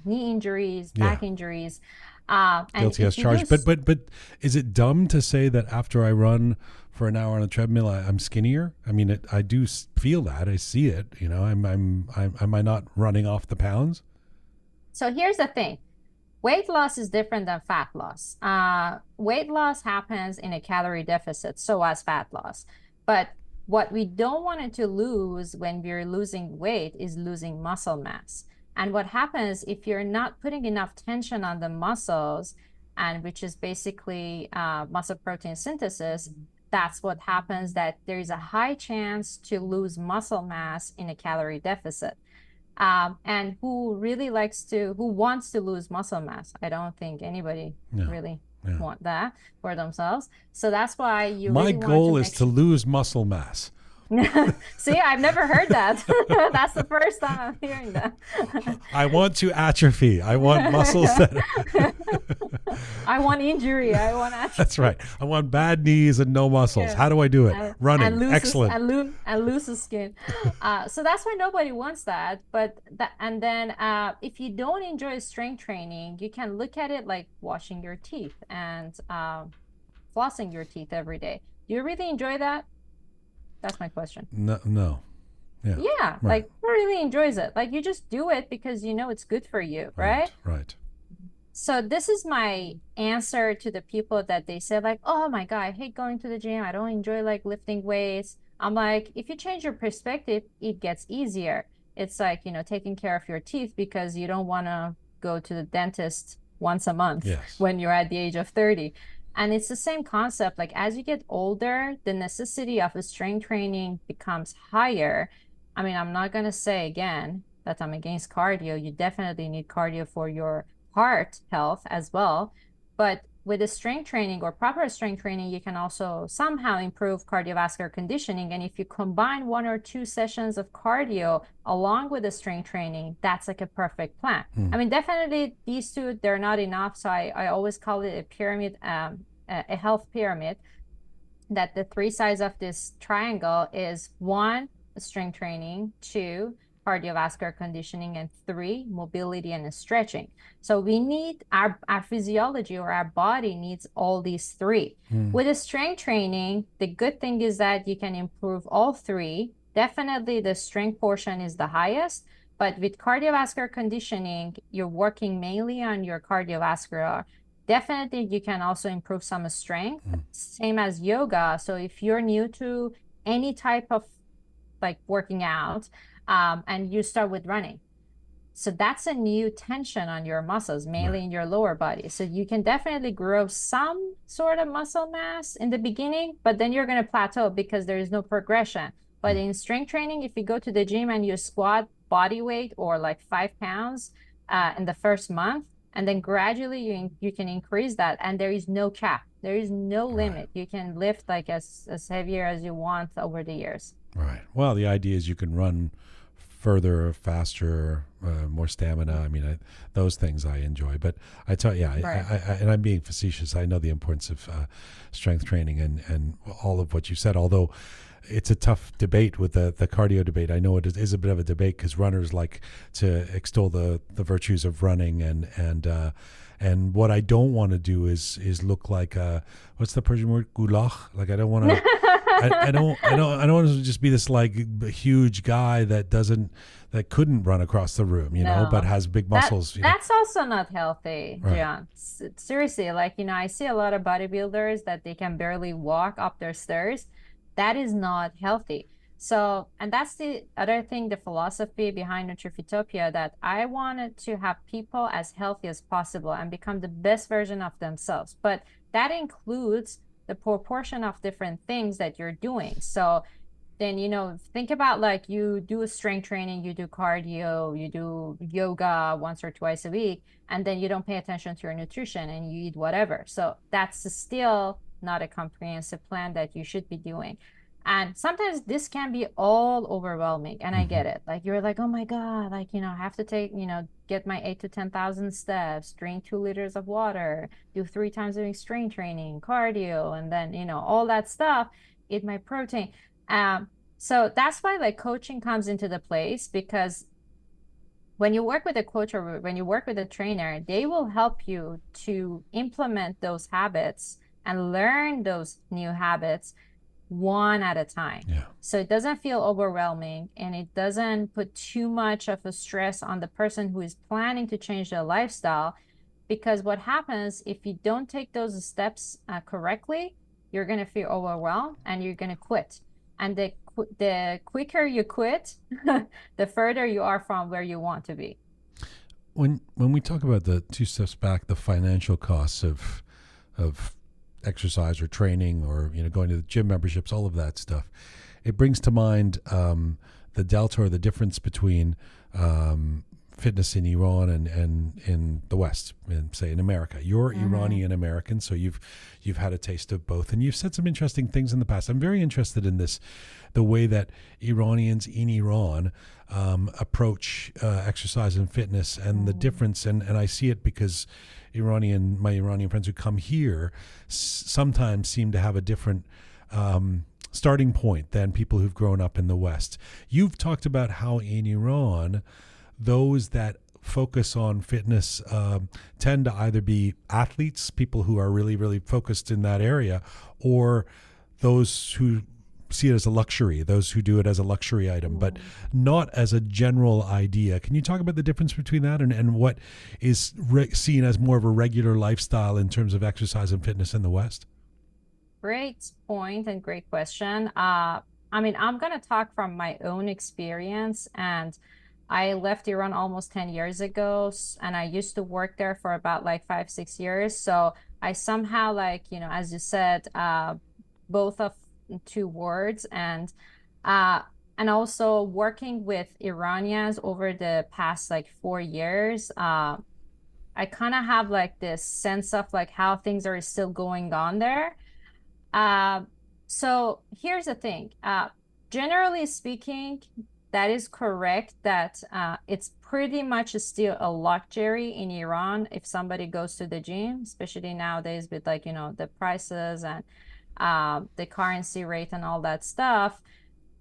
knee injuries, back injuries. And guilty as charged. But is it dumb to say that after I run for an hour on a treadmill, I'm skinnier? I mean, I do feel that. I see it. You know, am I not running off the pounds? So here's the thing. Weight loss is different than fat loss. Weight loss happens in a calorie deficit, so as fat loss. But what we don't want it to lose when we're losing weight is losing muscle mass. And what happens if you're not putting enough tension on the muscles, and which is basically muscle protein synthesis, that's what happens, that there is a high chance to lose muscle mass in a calorie deficit. And who wants to lose muscle mass? I don't think anybody really want that for themselves. So that's why my goal is to lose muscle mass. See, I've never heard that. That's the first time I'm hearing that. I want to atrophy. I want muscles that I want injury. I want atrophy. That's right. I want bad knees and no muscles. How do I do it? Running. Excellent. And lose the skin. So that's why nobody wants that. But if you don't enjoy strength training, you can look at it like washing your teeth and flossing your teeth every day. Do you really enjoy that? That's my question. No. Yeah. Yeah. Right. Like, who really enjoys it? Like, you just do it because you know it's good for you, right? Right. So this is my answer to the people that they say like, oh my God, I hate going to the gym. I don't enjoy like lifting weights. I'm like, if you change your perspective, it gets easier. It's like, taking care of your teeth because you don't want to go to the dentist once a month Yes. when you're at the age of 30. And it's the same concept. Like as you get older, the necessity of strength training becomes higher. I mean, I'm not going to say again that I'm against cardio. You definitely need cardio for your heart health as well. But with the strength training or proper strength training, you can also somehow improve cardiovascular conditioning. And if you combine 1 or 2 sessions of cardio along with the strength training, that's like a perfect plan. I mean, definitely these two, they're not enough. So I always call it a pyramid, a health pyramid, that the 3 sides of this triangle is 1, strength training, 2, cardiovascular conditioning, and 3, mobility and stretching. So we need our physiology, or our body needs all these 3. With the strength training, the good thing is that you can improve all 3. Definitely the strength portion is the highest, but with cardiovascular conditioning, you're working mainly on your cardiovascular. Definitely you can also improve some strength, same as yoga. So if you're new to any type of like working out, and you start with running, so that's a new tension on your muscles, mainly in your lower body. So you can definitely grow some sort of muscle mass in the beginning, but then you're going to plateau because there is no progression. But in strength training, if you go to the gym and you squat body weight or like 5 pounds in the first month, and then gradually you can increase that, and there is no cap. There is no limit. You can lift like as heavier as you want over the years. Right. Well, the idea is you can run further, faster, more stamina. I mean, those things I enjoy. But I tell you, and I'm being facetious. I know the importance of strength training and all of what you said, although it's a tough debate with the cardio debate. I know it is a bit of a debate because runners like to extol the virtues of running and what I don't want to do is look like what's the Persian word, gulach? Like I don't want to I don't want to just be this like huge guy that couldn't run across the room, know, but has big muscles. That's also not healthy, John. Seriously, like, I see a lot of bodybuilders that they can barely walk up their stairs. That is not healthy. So, and that's the other thing, the philosophy behind Nutrifitopia, that I wanted to have people as healthy as possible and become the best version of themselves. But that includes the proportion of different things that you're doing. So then, think about like you do strength training, you do cardio, you do yoga once or twice a week, and then you don't pay attention to your nutrition and you eat whatever. So that's still not a comprehensive plan that you should be doing. And sometimes this can be all overwhelming, and I get it. Like you're like, oh my God, like, I have to take, get my 8 to 10,000 steps, drink 2 liters of water, do 3 times a week strength training, cardio, and then, all that stuff, eat my protein. So that's why like coaching comes into the place, because when you work with a coach or when you work with a trainer, they will help you to implement those habits and learn those new habits one at a time. So it doesn't feel overwhelming, and it doesn't put too much of a stress on the person who is planning to change their lifestyle. Because what happens if you don't take those steps correctly, you're going to feel overwhelmed and you're going to quit. And the quicker you quit, the further you are from where you want to be. When we talk about the 2 steps back, the financial costs of exercise or training or going to the gym memberships, all of that stuff, it brings to mind the delta or the difference between fitness in Iran and in the West, and say in America. You're Iranian American, so you've had a taste of both, and you've said some interesting things in the past. I'm very interested in this, the way that Iranians in Iran approach exercise and fitness, and the difference, and I see it because my Iranian friends who come here sometimes seem to have a different starting point than people who've grown up in the West. You've talked about how in Iran, those that focus on fitness tend to either be athletes, people who are really, really focused in that area, or those who see it as a luxury, those who do it as a luxury item, but not as a general idea. Can you talk about the difference between that and what is seen as more of a regular lifestyle in terms of exercise and fitness in the West? Great point and great question. I mean, I'm gonna talk from my own experience, and I left Iran almost 10 years ago, and I used to work there for about like 5, 6 years. So I somehow, like, as you said, both of two words, uh and also working with Iranians over the past like 4 years, I kind of have like this sense of like how things are still going on there. Uh, so here's the thing. Generally speaking, that is correct that it's pretty much still a luxury in Iran if somebody goes to the gym, especially nowadays with like, the prices and the currency rate and all that stuff.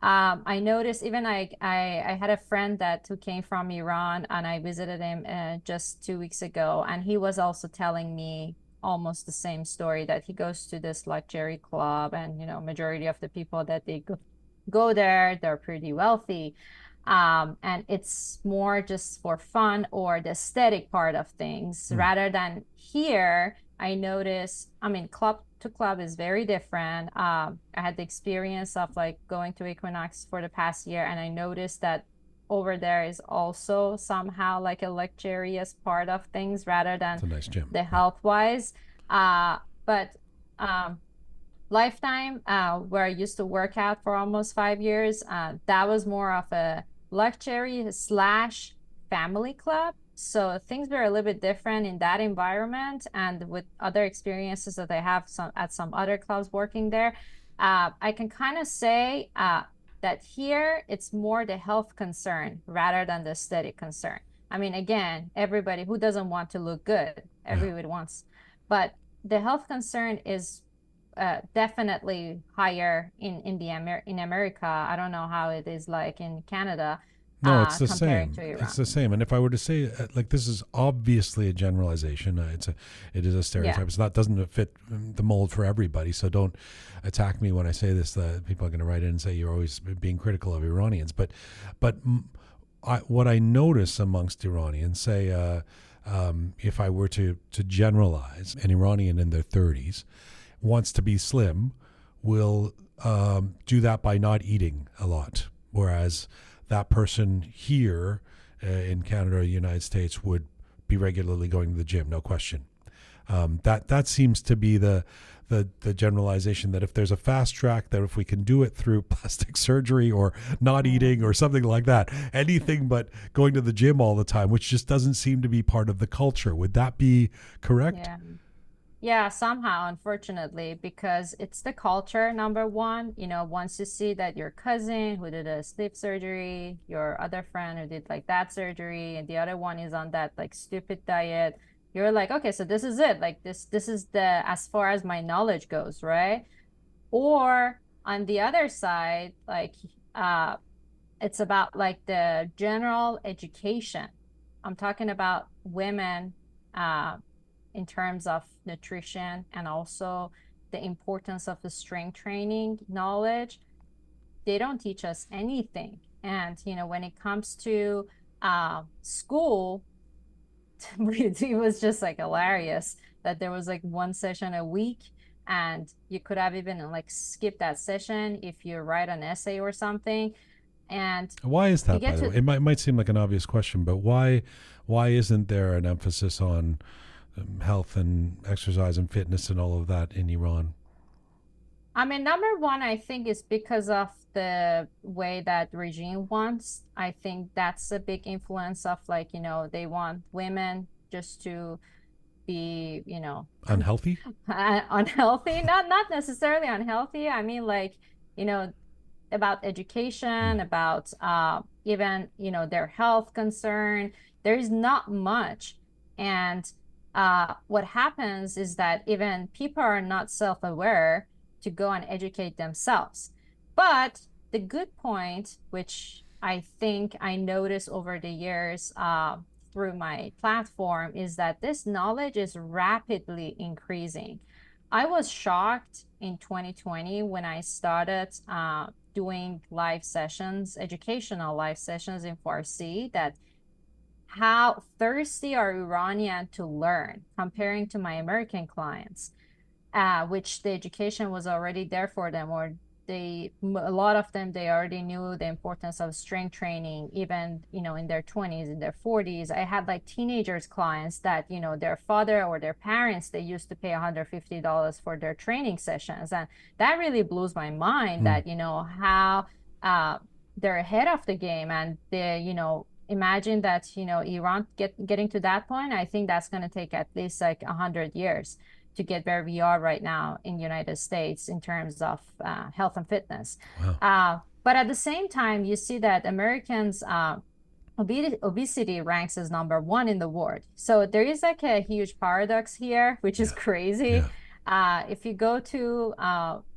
I noticed even I had a friend that who came from Iran, and I visited him just 2 weeks ago, and he was also telling me almost the same story that he goes to this luxury club, and majority of the people that they go there, they're pretty wealthy. And it's more just for fun or the aesthetic part of things Mm. rather than here. I notice, I mean, club to club is very different. I had the experience of like going to Equinox for the past year, and I noticed that over there is also somehow like a luxurious part of things rather than It's a nice gym. the health wise. But um, Lifetime, where I used to work out for almost 5 years, that was more of a luxury slash family club. So things were a little bit different in that environment, and with other experiences that I have at some other clubs working there, I can kind of say that here it's more the health concern rather than the aesthetic concern. I mean, again, everybody who doesn't want to look good, Yeah. everybody wants, but the health concern is definitely higher in America. I don't know how it is like in Canada, No, it's the comparing same. to It's Iran. the same. And if I were to say, like, this is obviously a generalization. It is a stereotype. Yeah. It's not doesn't fit the mold for everybody. So don't attack me when I say this. People are going to write in and say you're always being critical of Iranians. But what I notice amongst Iranians, say, if I were to generalize, an Iranian in their 30s wants to be slim, will do that by not eating a lot, whereas that person here in Canada or the United States would be regularly going to the gym, no question. That seems to be the generalization, that if there's a fast track, that if we can do it through plastic surgery or not eating or something like that, anything but going to the gym all the time, which just doesn't seem to be part of the culture. Would that be correct? Yeah. Yeah, somehow, unfortunately, because it's the culture, number one. Once you see that your cousin who did a sleep surgery, your other friend who did like that surgery, and the other one is on that like stupid diet, you're like, okay, so this is it. Like this is the as far as my knowledge goes, right? Or on the other side, like it's about like the general education. I'm talking about women uh, in terms of nutrition and also the importance of the strength training knowledge. They don't teach us anything. And, when it comes to school, it was just like hilarious that there was like one session a week, and you could have even like skipped that session if you write an essay or something. And Why is you that, by get the way? to, It might seem like an obvious question, but why isn't there an emphasis on health and exercise and fitness and all of that in Iran? I mean, number one, I think is because of the way that regime wants. I think that's a big influence of like, they want women just to be, Unhealthy? unhealthy. Not necessarily unhealthy. I mean, like, you know, about education, Mm. about even, their health concern. There's not much. And what happens is that even people are not self-aware to go and educate themselves. But the good point, which I think I noticed over the years through my platform, is that this knowledge is rapidly increasing. I was shocked in 2020 when I started doing live sessions, educational live sessions in Farsi, that how thirsty are Iranian to learn comparing to my American clients, which the education was already there for them, or a lot of them, they already knew the importance of strength training, even, in their 20s, in their 40s. I had like teenagers clients that, their father or their parents, they used to pay $150 for their training sessions. And that really blows my mind that, how uh, they're ahead of the game. And they, imagine that, Iran getting to that point. I think that's going to take at least like 100 years to get where we are right now in United States in terms of health and fitness. Wow. But at the same time, you see that Americans, obesity ranks as #1 in the world. So there is like a huge paradox here, which is crazy. If you go to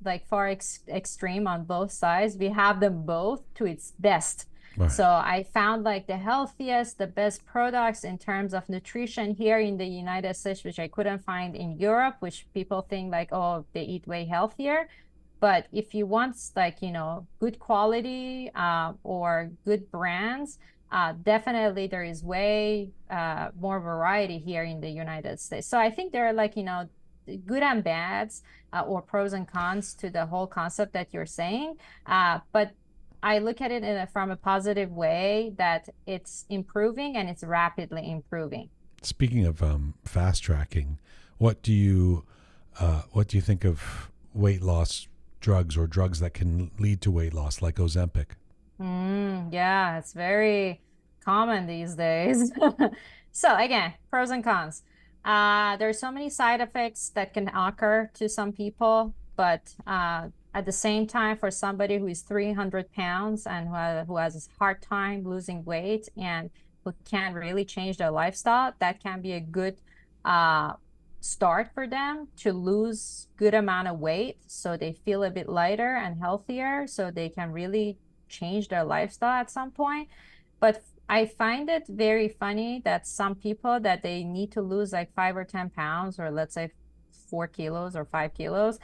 like far extreme on both sides, we have them both to its best. Right. So I found like the healthiest, the best products in terms of nutrition here in the United States, which I couldn't find in Europe, which people think like, oh, they eat way healthier. But if you want like, good quality or good brands, definitely there is way more variety here in the United States. So I think there are like, good and bads or pros and cons to the whole concept that you're saying. But I look at it from a positive way that it's improving and it's rapidly improving. Speaking of fast tracking, what do you think of weight loss drugs or drugs that can lead to weight loss, like Ozempic? Yeah, it's very common these days. So again, pros and cons. There's so many side effects that can occur to some people, but at the same time, for somebody who is 300 pounds and who has a hard time losing weight and who can't really change their lifestyle, that can be a good start for them to lose good amount of weight so they feel a bit lighter and healthier so they can really change their lifestyle at some point. But I find it very funny that some people that they need to lose like 5 or 10 pounds, or let's say 4 kilos or 5 kilos,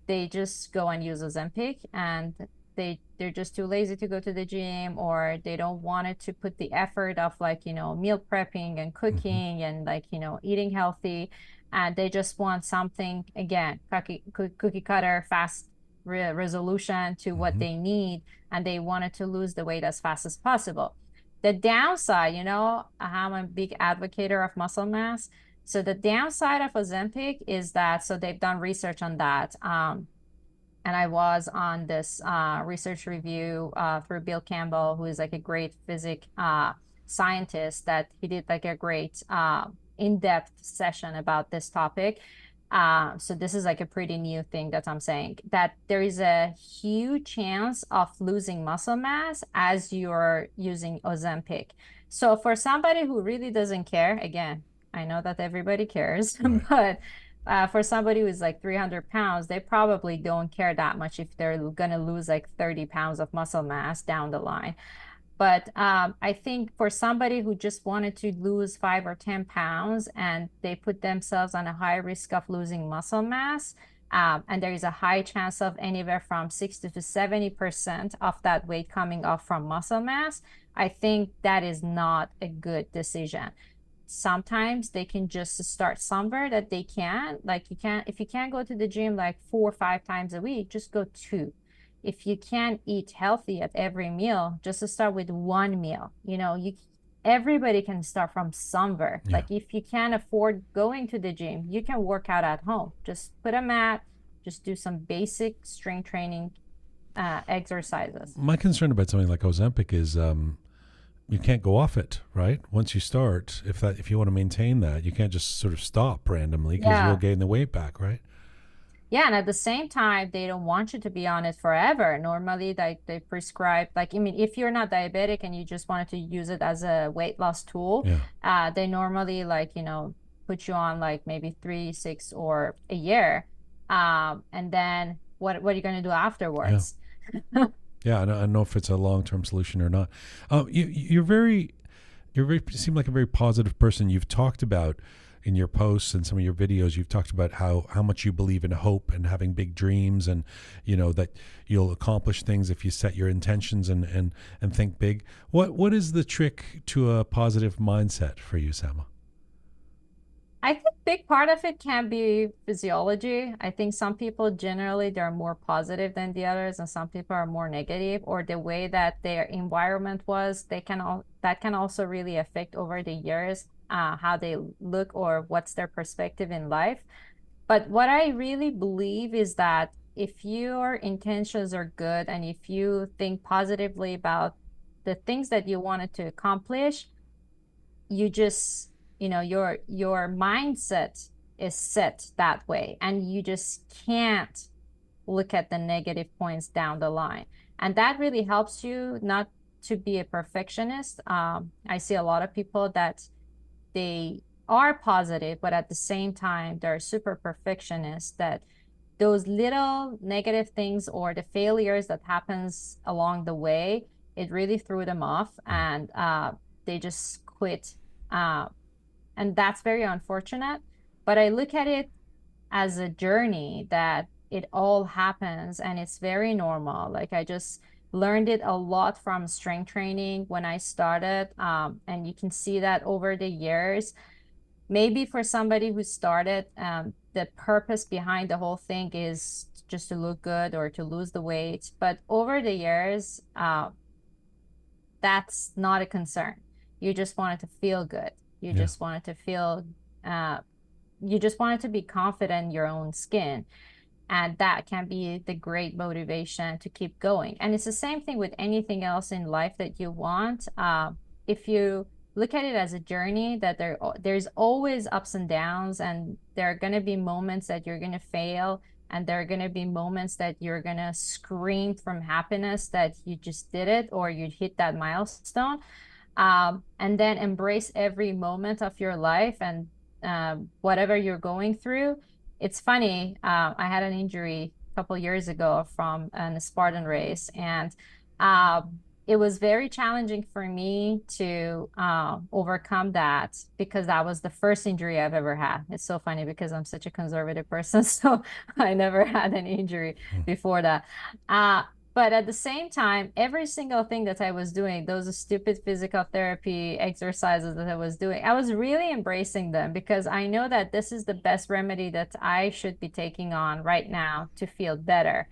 they just go and use Ozempic, and they're just too lazy to go to the gym, or they don't want it to put the effort of like, meal prepping and cooking and like, eating healthy. And they just want something, again, cookie cutter, fast resolution to what they need. And they wanted to lose the weight as fast as possible. The downside, I'm a big advocate of muscle mass. So the downside of Ozempic is that, so they've done research on that. And I was on this research review through Bill Campbell, who is like a great physics scientist, that he did like a great in-depth session about this topic. So this is like a pretty new thing that I'm saying, that there is a huge chance of losing muscle mass as you're using Ozempic. So for somebody who really doesn't care, again, I know that everybody cares, but for somebody who's like 300 pounds, they probably don't care that much if they're going to lose like 30 pounds of muscle mass down the line. But I think for somebody who just wanted to lose 5 or 10 pounds and they put themselves on a high risk of losing muscle mass, and there is a high chance of anywhere from 60 to 70% of that weight coming off from muscle mass, I think that is not a good decision. Sometimes they can just start somewhere that they can, like if you can't go to the gym like 4 or 5 times a week, just go 2. If you can't eat healthy at every meal, just to start with 1 meal. Everybody can start from somewhere. Like if you can't afford going to the gym, you can work out at home. Just put a mat, just do some basic strength training exercises. My concern about something like Ozempic is you can't go off it, right? Once you start, if you want to maintain that, you can't just sort of stop randomly because you'll gain the weight back, right? Yeah, and at the same time, they don't want you to be on it forever. Normally, they prescribe, like, I mean, if you're not diabetic and you just wanted to use it as a weight loss tool, they normally, like, put you on like maybe 3, 6, or a year. And then what are you going to do afterwards? Yeah, I don't know if it's a long-term solution or not. You seem like a very positive person. You've talked about in your posts and some of your videos, you've talked about how much you believe in hope and having big dreams, and that you'll accomplish things if you set your intentions and think big. What is the trick to a positive mindset for you, Sama? I think big part of it can be physiology. I think some people generally they're more positive than the others, and some people are more negative, or the way that their environment was, they can all that can also really affect over the years how they look or what's their perspective in life. But what I really believe is that if your intentions are good and if you think positively about the things that you wanted to accomplish, you just, your mindset is set that way, and you just can't look at the negative points down the line. And that really helps you not to be a perfectionist. I see a lot of people that they are positive, but at the same time, they're super perfectionists that those little negative things or the failures that happens along the way, it really threw them off, and they just quit. Uh, and that's very unfortunate. But I look at it as a journey that it all happens and it's very normal. Like I just learned it a lot from strength training when I started. And you can see that over the years. Maybe for somebody who started, the purpose behind the whole thing is just to look good or to lose the weight. But over the years, that's not a concern. You just wanted to feel good. You Yeah. just wanted to feel, uh, you just wanted to be confident in your own skin. And that can be the great motivation to keep going. And it's the same thing with anything else in life that you want. If you look at it as a journey, that there's always ups and downs, and there are going to be moments that you're going to fail, and there are going to be moments that you're going to scream from happiness that you just did it or you hit that milestone. And then embrace every moment of your life and whatever you're going through. It's funny, I had an injury a couple years ago from an Spartan race, and uh, it was very challenging for me to overcome that because that was the first injury I've ever had. It's so funny because I'm such a conservative person, so I never had an injury before that. Uh, but at the same time, every single thing that I was doing, those stupid physical therapy exercises that I was doing, I was really embracing them because I know that this is the best remedy that I should be taking on right now to feel better.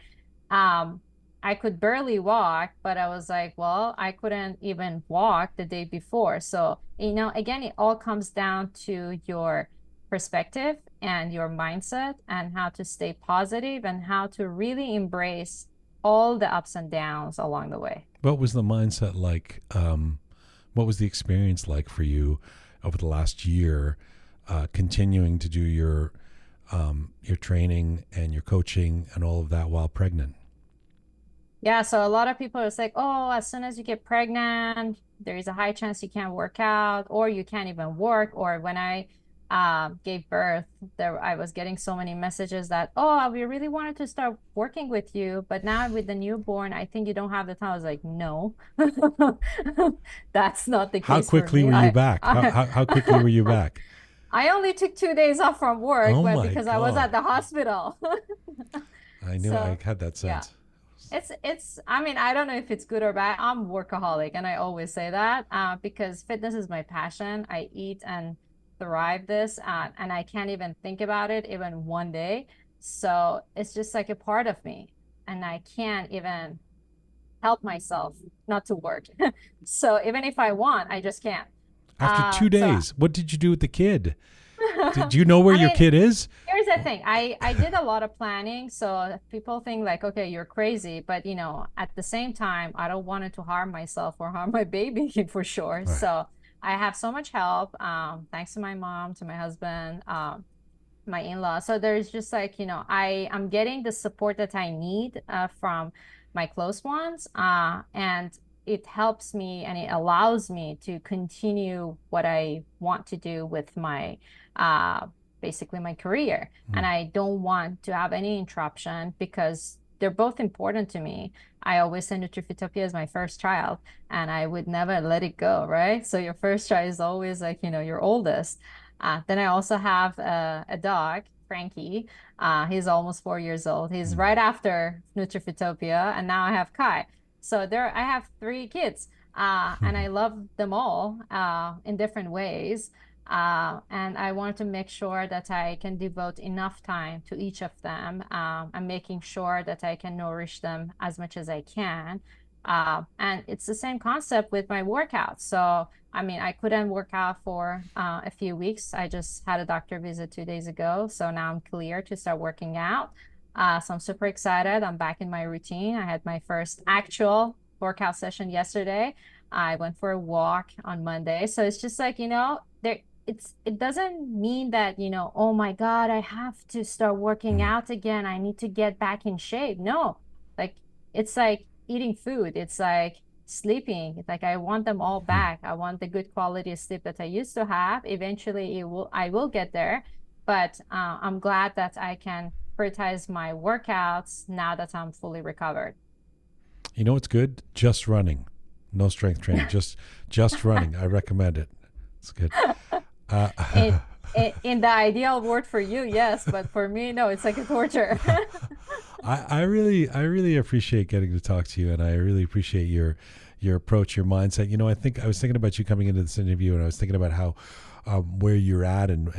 Um, I could barely walk, but I was like, well, I couldn't even walk the day before. So, again, it all comes down to your perspective and your mindset and how to stay positive and how to really embrace all the ups and downs along the way. What was the mindset like? What was the experience like for you over the last year, continuing to do your training and your coaching and all of that while pregnant? Yeah, so a lot of people are like, oh, as soon as you get pregnant, there is a high chance you can't work out or you can't even work. Or when I gave birth, I was getting so many messages that, oh, we really wanted to start working with you, but now with the newborn, I think you don't have the time. I was like, no, that's not the How case for quickly me. were you back? How quickly were you back? I only took 2 days off from work, Oh but my because I was at God. the hospital. I knew I So, had that yeah. sense. I mean, I don't know if it's good or bad. I'm workaholic, and I always say that because fitness is my passion. I eat and thrive this, and I can't even think about it even one day. So it's just like a part of me, and I can't even help myself not to work. So even if I want, I just can't. After two So days, what did you do with the kid? Did you know where I your mean, kid is? here's the thing. I did a lot of planning, so people think like, okay, you're crazy, but at the same time, I don't want it to harm myself or harm my baby for sure. Right. So I have so much help, thanks to my mom, to my husband, my in-law. So there's just like, I'm getting the support that I need from my close ones. And it helps me and it allows me to continue what I want to do with my uh, basically my career. And I don't want to have any interruption because they're both important to me. I always say Nutrifitopia is my first child and I would never let it go, right? So your first child is always like, your oldest. Then I also have a dog, Frankie. He's almost 4 years old. He's right after Nutrifitopia, and now I have Kai. So I have three kids, and I love them all in different ways. And I want to make sure that I can devote enough time to each of them, and making sure that I can nourish them as much as I can. And it's the same concept with my workouts. So, I mean, I couldn't work out for a few weeks. I just had a doctor visit 2 days ago. So now I'm clear to start working out. So I'm super excited. I'm back in my routine. I had my first actual workout session yesterday. I went for a walk on Monday. So it's just like, it doesn't mean that, oh my God, I have to start working Mm. out again. I need to get back in shape. No, like it's like eating food. It's like sleeping. It's like I want them all Mm. back. I want the good quality of sleep that I used to have. Eventually I will get there. But I'm glad that I can prioritize my workouts now that I'm fully recovered. You know what's good? Just running. No strength training. Just running. I recommend it. It's good. Uh, In, in the ideal world for you, yes, but for me, no, it's like a torture. I really appreciate getting to talk to you, and I really appreciate your approach, your mindset. I think I was thinking about you coming into this interview, and I was thinking about how where you're at, and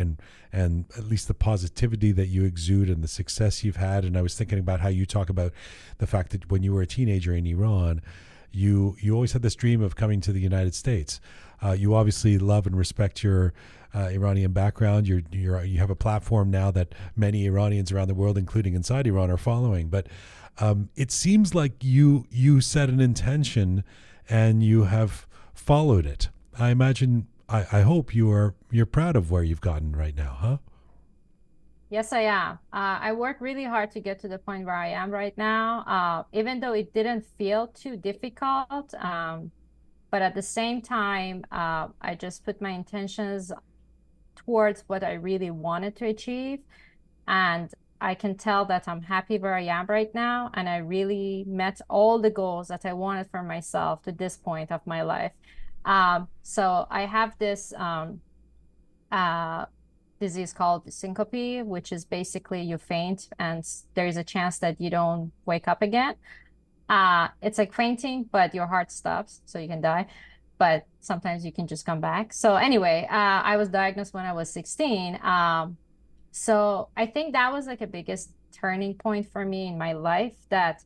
at least the positivity that you exude and the success you've had. And I was thinking about how you talk about the fact that when you were a teenager in Iran, you always had this dream of coming to the United States. You obviously love and respect your Iranian background. You have a platform now that many Iranians around the world, including inside Iran, are following. But it seems like you set an intention and you have followed it. I imagine. I hope you're proud of where you've gotten right now, huh? Yes, I am. I worked really hard to get to the point where I am right now, even though it didn't feel too difficult. But at the same time, I just put my intentions towards what I really wanted to achieve. And I can tell that I'm happy where I am right now. And I really met all the goals that I wanted for myself to this point of my life. So I have this uh, disease called syncope, which is basically you faint and there is a chance that you don't wake up again. It's like fainting, but your heart stops, so you can die. But sometimes you can just come back. So anyway, I was diagnosed when I was 16. So I think that was like a biggest turning point for me in my life, that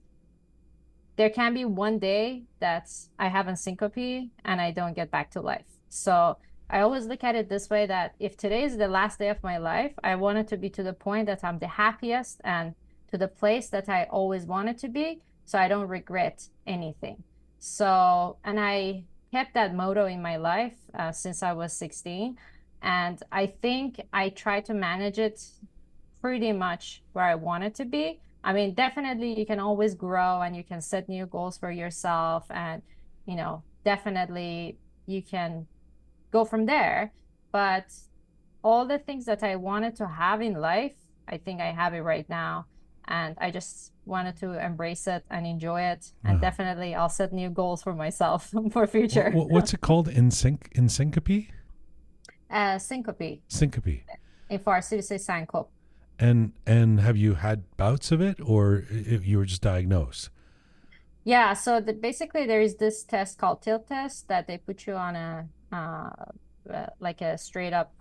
there can be one day that I have a syncope and I don't get back to life. So I always look at it this way, that if today is the last day of my life, I want it to be to the point that I'm the happiest and to the place that I always wanted to be, so I don't regret anything. So, and I kept that motto in my life since I was 16. And I think I try to manage it pretty much where I want it to be. I mean, definitely you can always grow and you can set new goals for yourself. And, definitely you can go from there. But all the things that I wanted to have in life, I think I have it right now. And I just wanted to embrace it and enjoy it. And Uh, definitely I'll set new goals for myself for future. what's it called? In syncope? Syncope. Syncope. In Farsi, we say syncope. And have you had bouts of it, or you were just diagnosed? Yeah, so basically there is this test called tilt test that they put you on like a straight up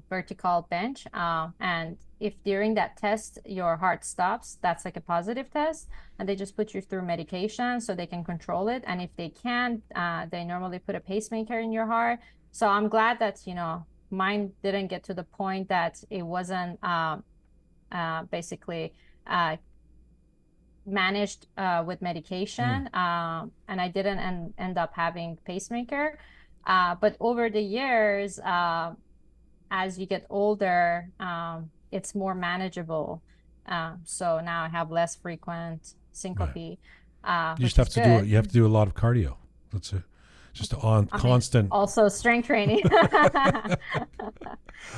vertical bench. And if during that test your heart stops, that's like a positive test. And they just put you through medication so they can control it. And if they can't, they normally put a pacemaker in your heart. So I'm glad that, mine didn't get to the point that it wasn't basically managed with Mm. medication, and I didn't end up having pacemaker. But over the years, as you get older, it's more manageable. So now I have less frequent Right. syncope, You just which have is to do it. good. You have to do a lot of cardio. That's it. Just on I mean, constant. also strength training.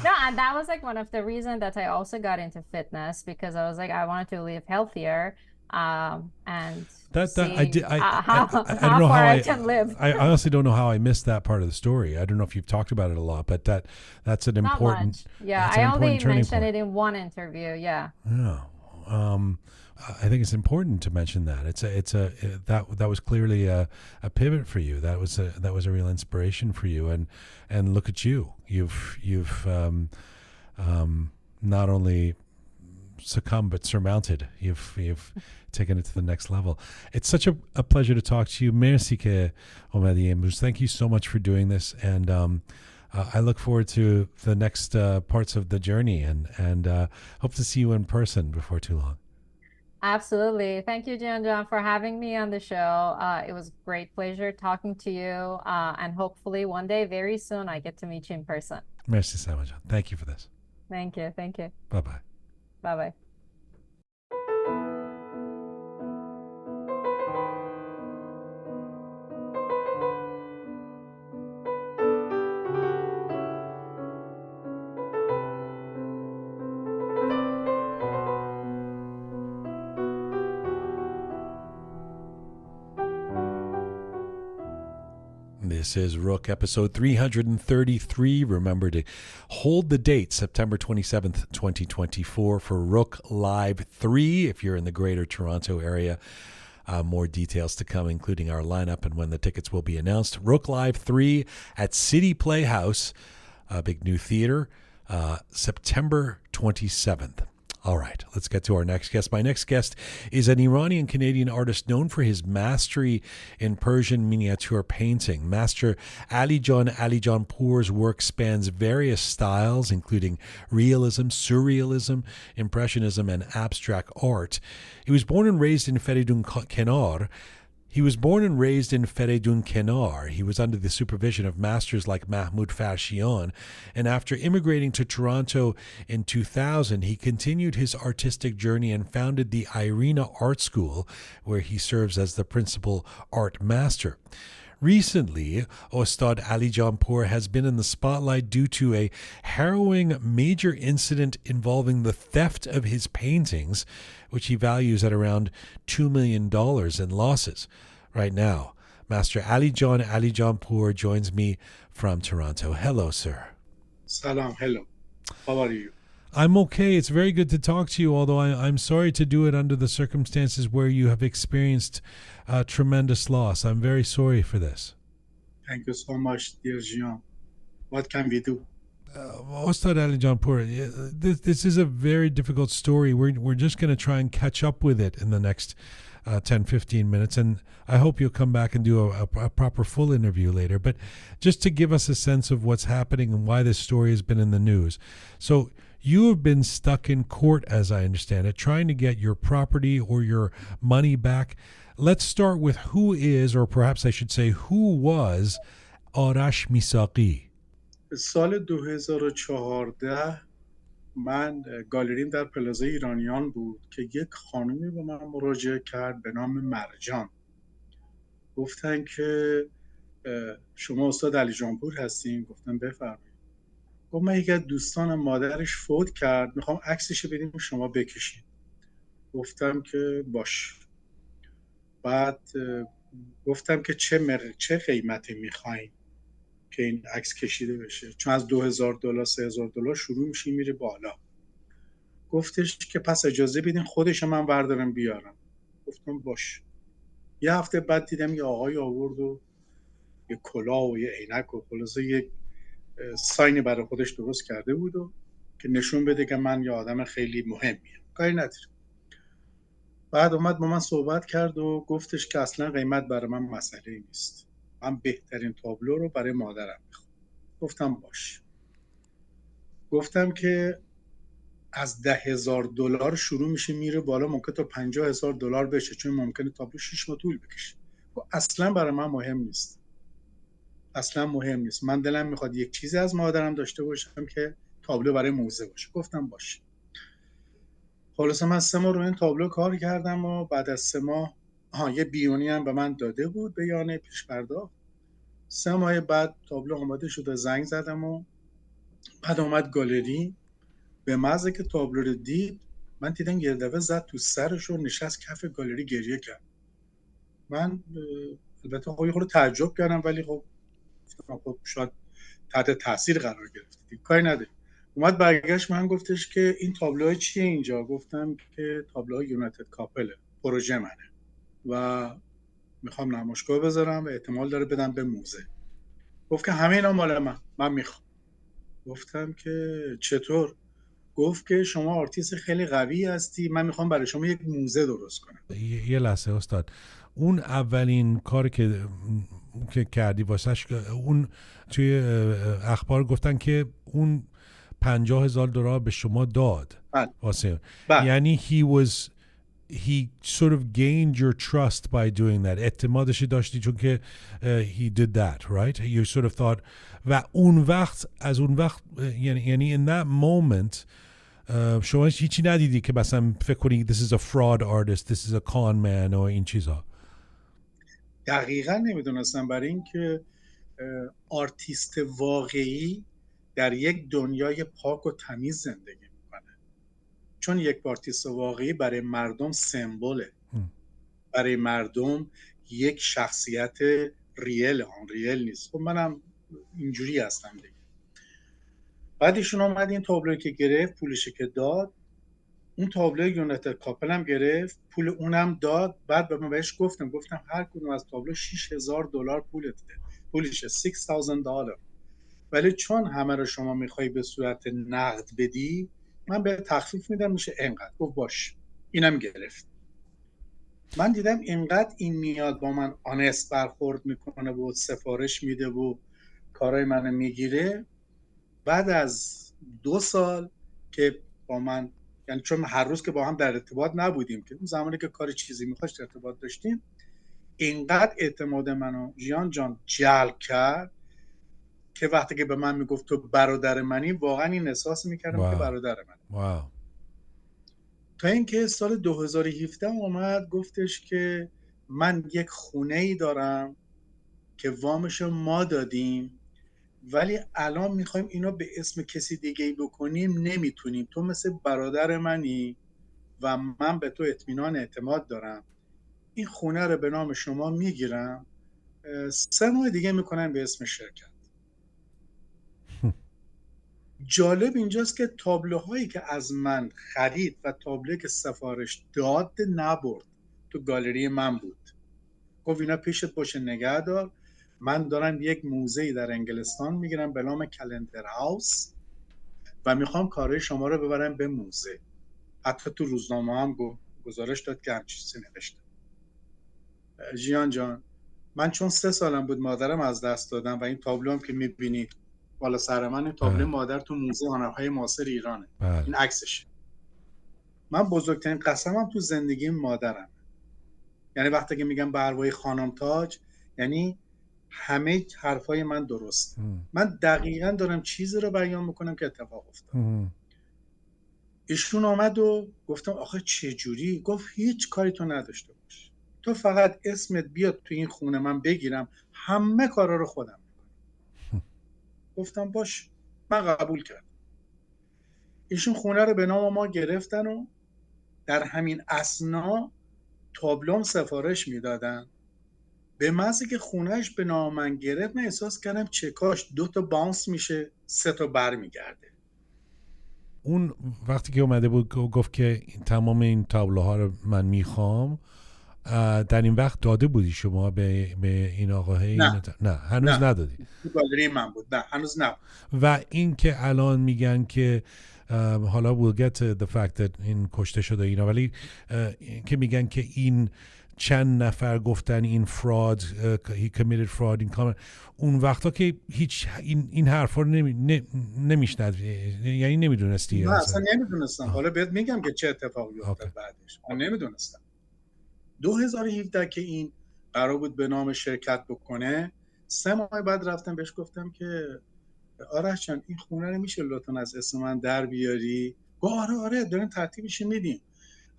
No, and that was like one of the reasons that I also got into fitness, because I was like, I wanted to live healthier, and That I see did. how I don't how know far how I can live. I honestly don't know how I missed that part of the story. I don't know if you've talked about it a lot, but that's an Not important much. Yeah, that's an I only important turning mentioned point. it in one interview. Yeah. Yeah. I think it's important to mention that that was clearly a pivot for you. That was a real inspiration for you. And look at you. You've not only succumbed but surmounted. You've taken it to the next level. It's such a pleasure to talk to you. Merci que Omadi Embus. Thank you so much for doing this, and I look forward to the next parts of the journey, and hope to see you in person before too long. Absolutely. Thank you, John, for having me on the show. It was a great pleasure talking to you. And hopefully one day, very soon, I get to meet you in person. Merci, Sama. Thank you for this. Thank you. Thank you. Bye-bye. Bye-bye. This is Rook, episode 333. Remember to hold the date, September 27th, 2024, for Rook Live 3, if you're in the greater Toronto area. More details to come, including our lineup and when the tickets will be announced. Rook Live 3 at City Playhouse, a big new theater, September 27th. All right, let's get to our next guest. My next guest is an Iranian-Canadian artist known for his mastery in Persian miniature painting. Master Alijanpour's work spans various styles, including realism, surrealism, impressionism, and abstract art. He was born and raised in Feridun Kenar. He was under the supervision of masters like Mahmoud Farshian, and after immigrating to Toronto in 2000, he continued his artistic journey and founded the Irina Art School, where he serves as the principal art master. Recently, Ostad Alijanpour has been in the spotlight due to a harrowing major incident involving the theft of his paintings, which he values at around $2 million in losses. Right now, Master Alijanpour joins me from Toronto. Hello, sir. Salam, hello. How are you? I'm okay. It's very good to talk to you, although I'm sorry to do it under the circumstances where you have experienced tremendous loss. I'm very sorry for this. Thank you so much, dear Jean. What can we do? Ostad Alijanpour, this is a very difficult story. We're just going to try and catch up with it in the next 10, 15 minutes, and I hope you'll come back and do a proper full interview later. But just to give us a sense of what's happening and why this story has been in the news. So you have been stuck in court, as I understand it, trying to get your property or your money back. Let's start with who is, or perhaps I should say, who was Arash Misaqi? سال 2014 من گالریم در پلازای ایرانیان بود که یک خانومی به من مراجعه کرد به نام مرجان. گفتن که شما استاد علیجانپور هستین؟ گفتم بفرمایید. گفت من یکی از دوستان مادرش فوت کرد، میخوام عکسش بدیم شما بکشید. گفتم که باش. بعد گفتم که چه قیمتی میخواین که این عکس کشیده بشه، چون از $2,000 $3,000 شروع میشه میره بالا. گفتش که پس اجازه بدین خودش من بردارم بیارم. گفتم باش. یه هفته بعد دیدم یه آقای آورد و یه کلاه و یه عینک و خلاصه یه ساینی برای خودش درست کرده بود و که نشون بده که من یه آدم خیلی مهمیم. کاری نداره. بعد اومد با من صحبت کرد و گفتش که اصلا قیمت برای من مسئله نیست. من بهترین تابلو رو برای مادرم میخوام. گفتم باش. گفتم که از $10,000 شروع میشه میره بالا، ممکن تا $50,000 بشه، چون ممکنه تابلو 6 ماه طول بکشه. اصلا برای من مهم نیست. اصلا مهم نیست. من دلم میخواد یک چیزی از مادرم داشته باشم که تابلو برای موزه باشه. گفتم باش. خلاصه من 3 ماه رو این تابلو کار کردم و بعد از 3 ماه یه بیونی هم به من داده بود به یانه پیش پرداخت. 3 ماه بعد تابلو آماده شد، زنگ زدم و بعد اومد گالری. به محض که تابلو رو دید، من دیدم یه دفعه زد تو سرش و نشست کف گالری گریه کرد. من البته خود تعجب کردم، ولی خب شاید تحت تاثیر قرار گرفت. کاری نداره. اومد برگشت من گفتش که این تابلوهای چیه اینجا؟ گفتم که تابلوهای یونایتد کاپل پروژه منه و میخوام نمایشگاه بذارم و احتمال داره بدم به موزه. گفت که همه اینا مال من میخوام. گفتم که چطور؟ گفت که شما آرتیست خیلی قوی هستی، من میخوام برای شما یک موزه درست کنم. یه لحظه استاد، اون اولین کار که کردی واسش، اون توی اخبار گفتن که اون $50,000 به شما داد واسه، یعنی he sort of gained your trust by doing that. اعتمادش داشتی چون که he did that, right? You sort of thought. و از اون وقت یعنی in that moment شما هیچی ندیدی که مثلا فکر کنی this is a fraud artist, this is a con man و این چیزها؟ دقیقا نمیدونستم، برای این که آرتیست واقعی در یک دنیای پاک و تمیز زندگی میکنه. چون یک آرتیست واقعی برای مردم سمبوله، برای مردم یک شخصیت ریل، آن ریل نیست. خب منم اینجوری هستم دیگه. بعد ایشون اومد این تابلوی که گرفت، پولش که داد، اون تابلوی یونایتد کاپل هم گرفت، پول اونم داد. بعد به من بهش گفتم هر کدوم از تابلو $6,000 پولشه $6,000. ولی چون همه رو شما میخوای به صورت نقد بدی، من به تخفیف میدم، میشه اینقدر. گفت باش. اینم گرفت. من دیدم اینقدر این میاد با من آنست برخورد میکنه و سفارش میده و کارهای منو میگیره. بعد از 2 سال که با من، یعنی چون هر روز که با هم در ارتباط نبودیم، که اون زمانی که کار چیزی میخواست ارتباط داشتیم، اینقدر اعتماد منو ژیان جان جلب کرد که وقتی که به من میگفت تو برادر منی، واقعا این احساس میکردم که برادر من. تا اینکه سال 2017 اومد گفتش که من یک خونه ای دارم که وامشو ما دادیم، ولی الان میخوایم اینو به اسم کسی دیگه ای بکنیم، نمیتونیم. تو مثل برادر منی و من به تو اطمینان اعتماد دارم. این خونه رو به نام شما میگیرم، 3 ماه دیگه میکنن به اسم شرکت. جالب اینجاست که تابلوهایی که از من خرید و تابلوهایی که سفارش داد نبرد، تو گالری من بود. گفت اینا پیشت باشه نگه دار، من دارم یک موزه‌ای در انگلستان میگیرم به نام کلندر هاوس و میخوام کارهای شما رو ببرم به موزه. حتی تو روزنامه هم گزارش داد که همچین چیزی نوشته. ژیان جان، من چون 3 سالم بود مادرم از دست دادم و این تابلو هم که میبینید بالا سر من، این تابلو مادر تو موزه هنرهای معاصر ایرانه. این عکسشه. من بزرگترین قسمم تو زندگی مادرم. یعنی وقتی که میگم به ارواح خانم تاج، یعنی همه حرفای من درست. من دقیقاً دارم چیزی رو بیان میکنم که اتفاق افتاد. ایشون آمد و گفتم آخه چه جوری؟ گفت هیچ کاری تو نداشته باش، تو فقط اسمت بیاد تو این خونه من بگیرم، همه کارا رو خودم میکنم. گفتم باش، من قبول کردم. ایشون خونه رو به نام ما گرفتن و در همین اثنا تابلوم سفارش میدادن. به محضی که خونهش به نام من گرفت، من احساس کردم چه کاش 2 تا باونس میشه، 3 تا بر میگرده. اون وقتی که اومده بود گفت که تمام این تابلوها رو من میخوام، در این وقت داده بودی شما به این آقاه؟ نه هنوز ندادی. تو گالری من بود. نه هنوز نه. و این که الان میگن که حالا we'll get to the fact that این کشته شده اینا، ولی که میگن که این چند نفر گفتن این fraud, he committed fraud in common، اون وقتا که هیچ این حرفا رو نمیشنید، یعنی نمیدونستی؟ نه اصلا نمیدونستم. حالا بهت میگم که چه اتفاقی افتاد بعدش. من نمیدونستم. 2017 که این قرار بود به نام شرکت بکنه، 3 ماه بعد رفتم بهش گفتم که آرش جان این خونه رو میشه لطفاً از اسم من در بیاری؟ گفت آره داریم ترتیبش میدیم،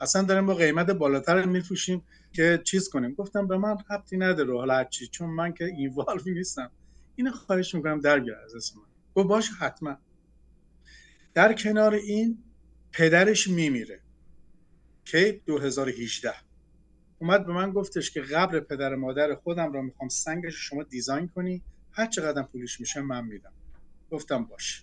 اصلا داریم با قیمت بالاتر میفروشیم که چیز کنیم. گفتم به من ربطی نداره، حالا هر چی، چون من که اینوالو نیستم، اینو خواهش میکنم در بیار از اسم من. گفت باشه حتما. در کنار این پدرش میمیره که 2018 اومد به من گفتش که قبر پدر مادر خودم رو میخوام سنگش شما دیزاین کنی، هر چقدر پولش میشه من میدم. گفتم باشه.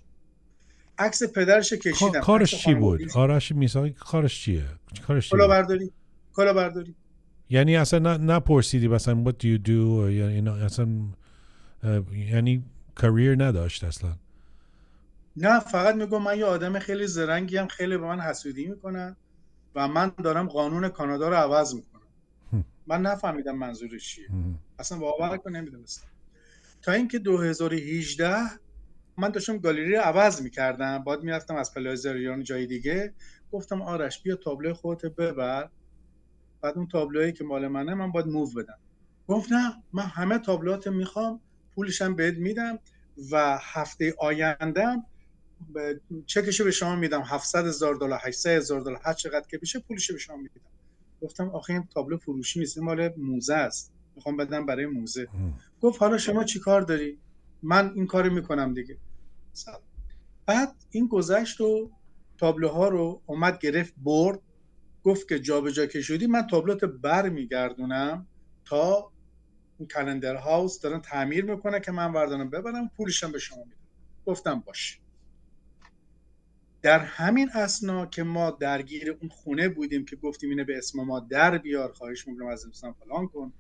عکس پدرش کشیدم، عکس کارش چی بود؟ خانوادگیش. آرش میساقی کارش چیه؟ کارش چی بود؟ کلاهبرداری. یعنی اصلا نپرسیدی مثلا what do you do یعنی اصلا یعنی کریر نداشت اصلا؟ نه، فقط میگم من یه آدم خیلی زرنگیم، خیلی به من حسودی میکنن و من دارم قانون کانادا رو عوض میکنم. من نفهمیدم منظورش چیه، اصلا باور کن نمیدونستم. تا اینکه 2018 من داشتم گالری رو عوض میکردم، بعد میرفتم از پلازریان جای دیگه، گفتم آرش بیا تابلو خودت ببر، بعد اون تابلویی که مال منه من باید موو بدم. گفت نه، من همه تابلوات میخوام، پولشم بهت میدم و هفته آیندهم چکشو به شما میدم، $700,000 $800,000 هر چقدر که بشه پولشو به شما میدم. گفتم آخه این تابلو فروشی نیست، مال موزه است، میخوام بدم برای موزه. گفت حالا شما چی کار داری؟ من این کارو میکنم دیگه. بعد این گذشت و تابلوها رو اومد گرفت برد، گفت که جابجا که شدی من تابلوت بر میگردونم تا اون کلندر هاوس دارن تعمیر میکنه که من وردانم ببرم، پولشم به شما میدم. گفتم باشه. در همین اثنا که ما درگیر اون خونه بودیم که گفتیم اینه به اسم ما در بیار، خواهش میکنم از دوستان فلان کن،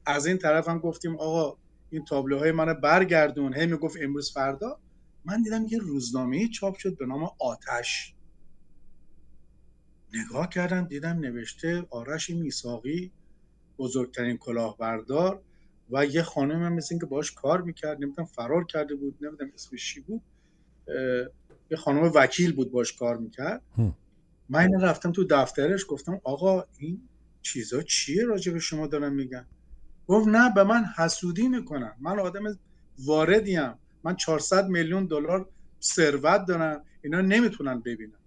از این طرف هم گفتیم آقا این تابلوهای منو برگردون، هی میگفت امروز فردا. من دیدم یه روزنامه چاپ شد به نام آتش. نگاه کردم دیدم نوشته آرش میساقی بزرگترین کلاهبردار و یه خانم هم مثل این که باش کار میکرد، نمیدونم فرار کرده بود، نمیدونم اسمش چی بود، یه خانم وکیل بود باش کار میکرد. من رفتم تو دفترش گفتم آقا این چیزا چیه راجع به شما دارن میگن؟ گفت نه به من حسودی میکنن، من آدم واردیم، من $400,000,000 ثروت دارم، اینا نمیتونن ببینن.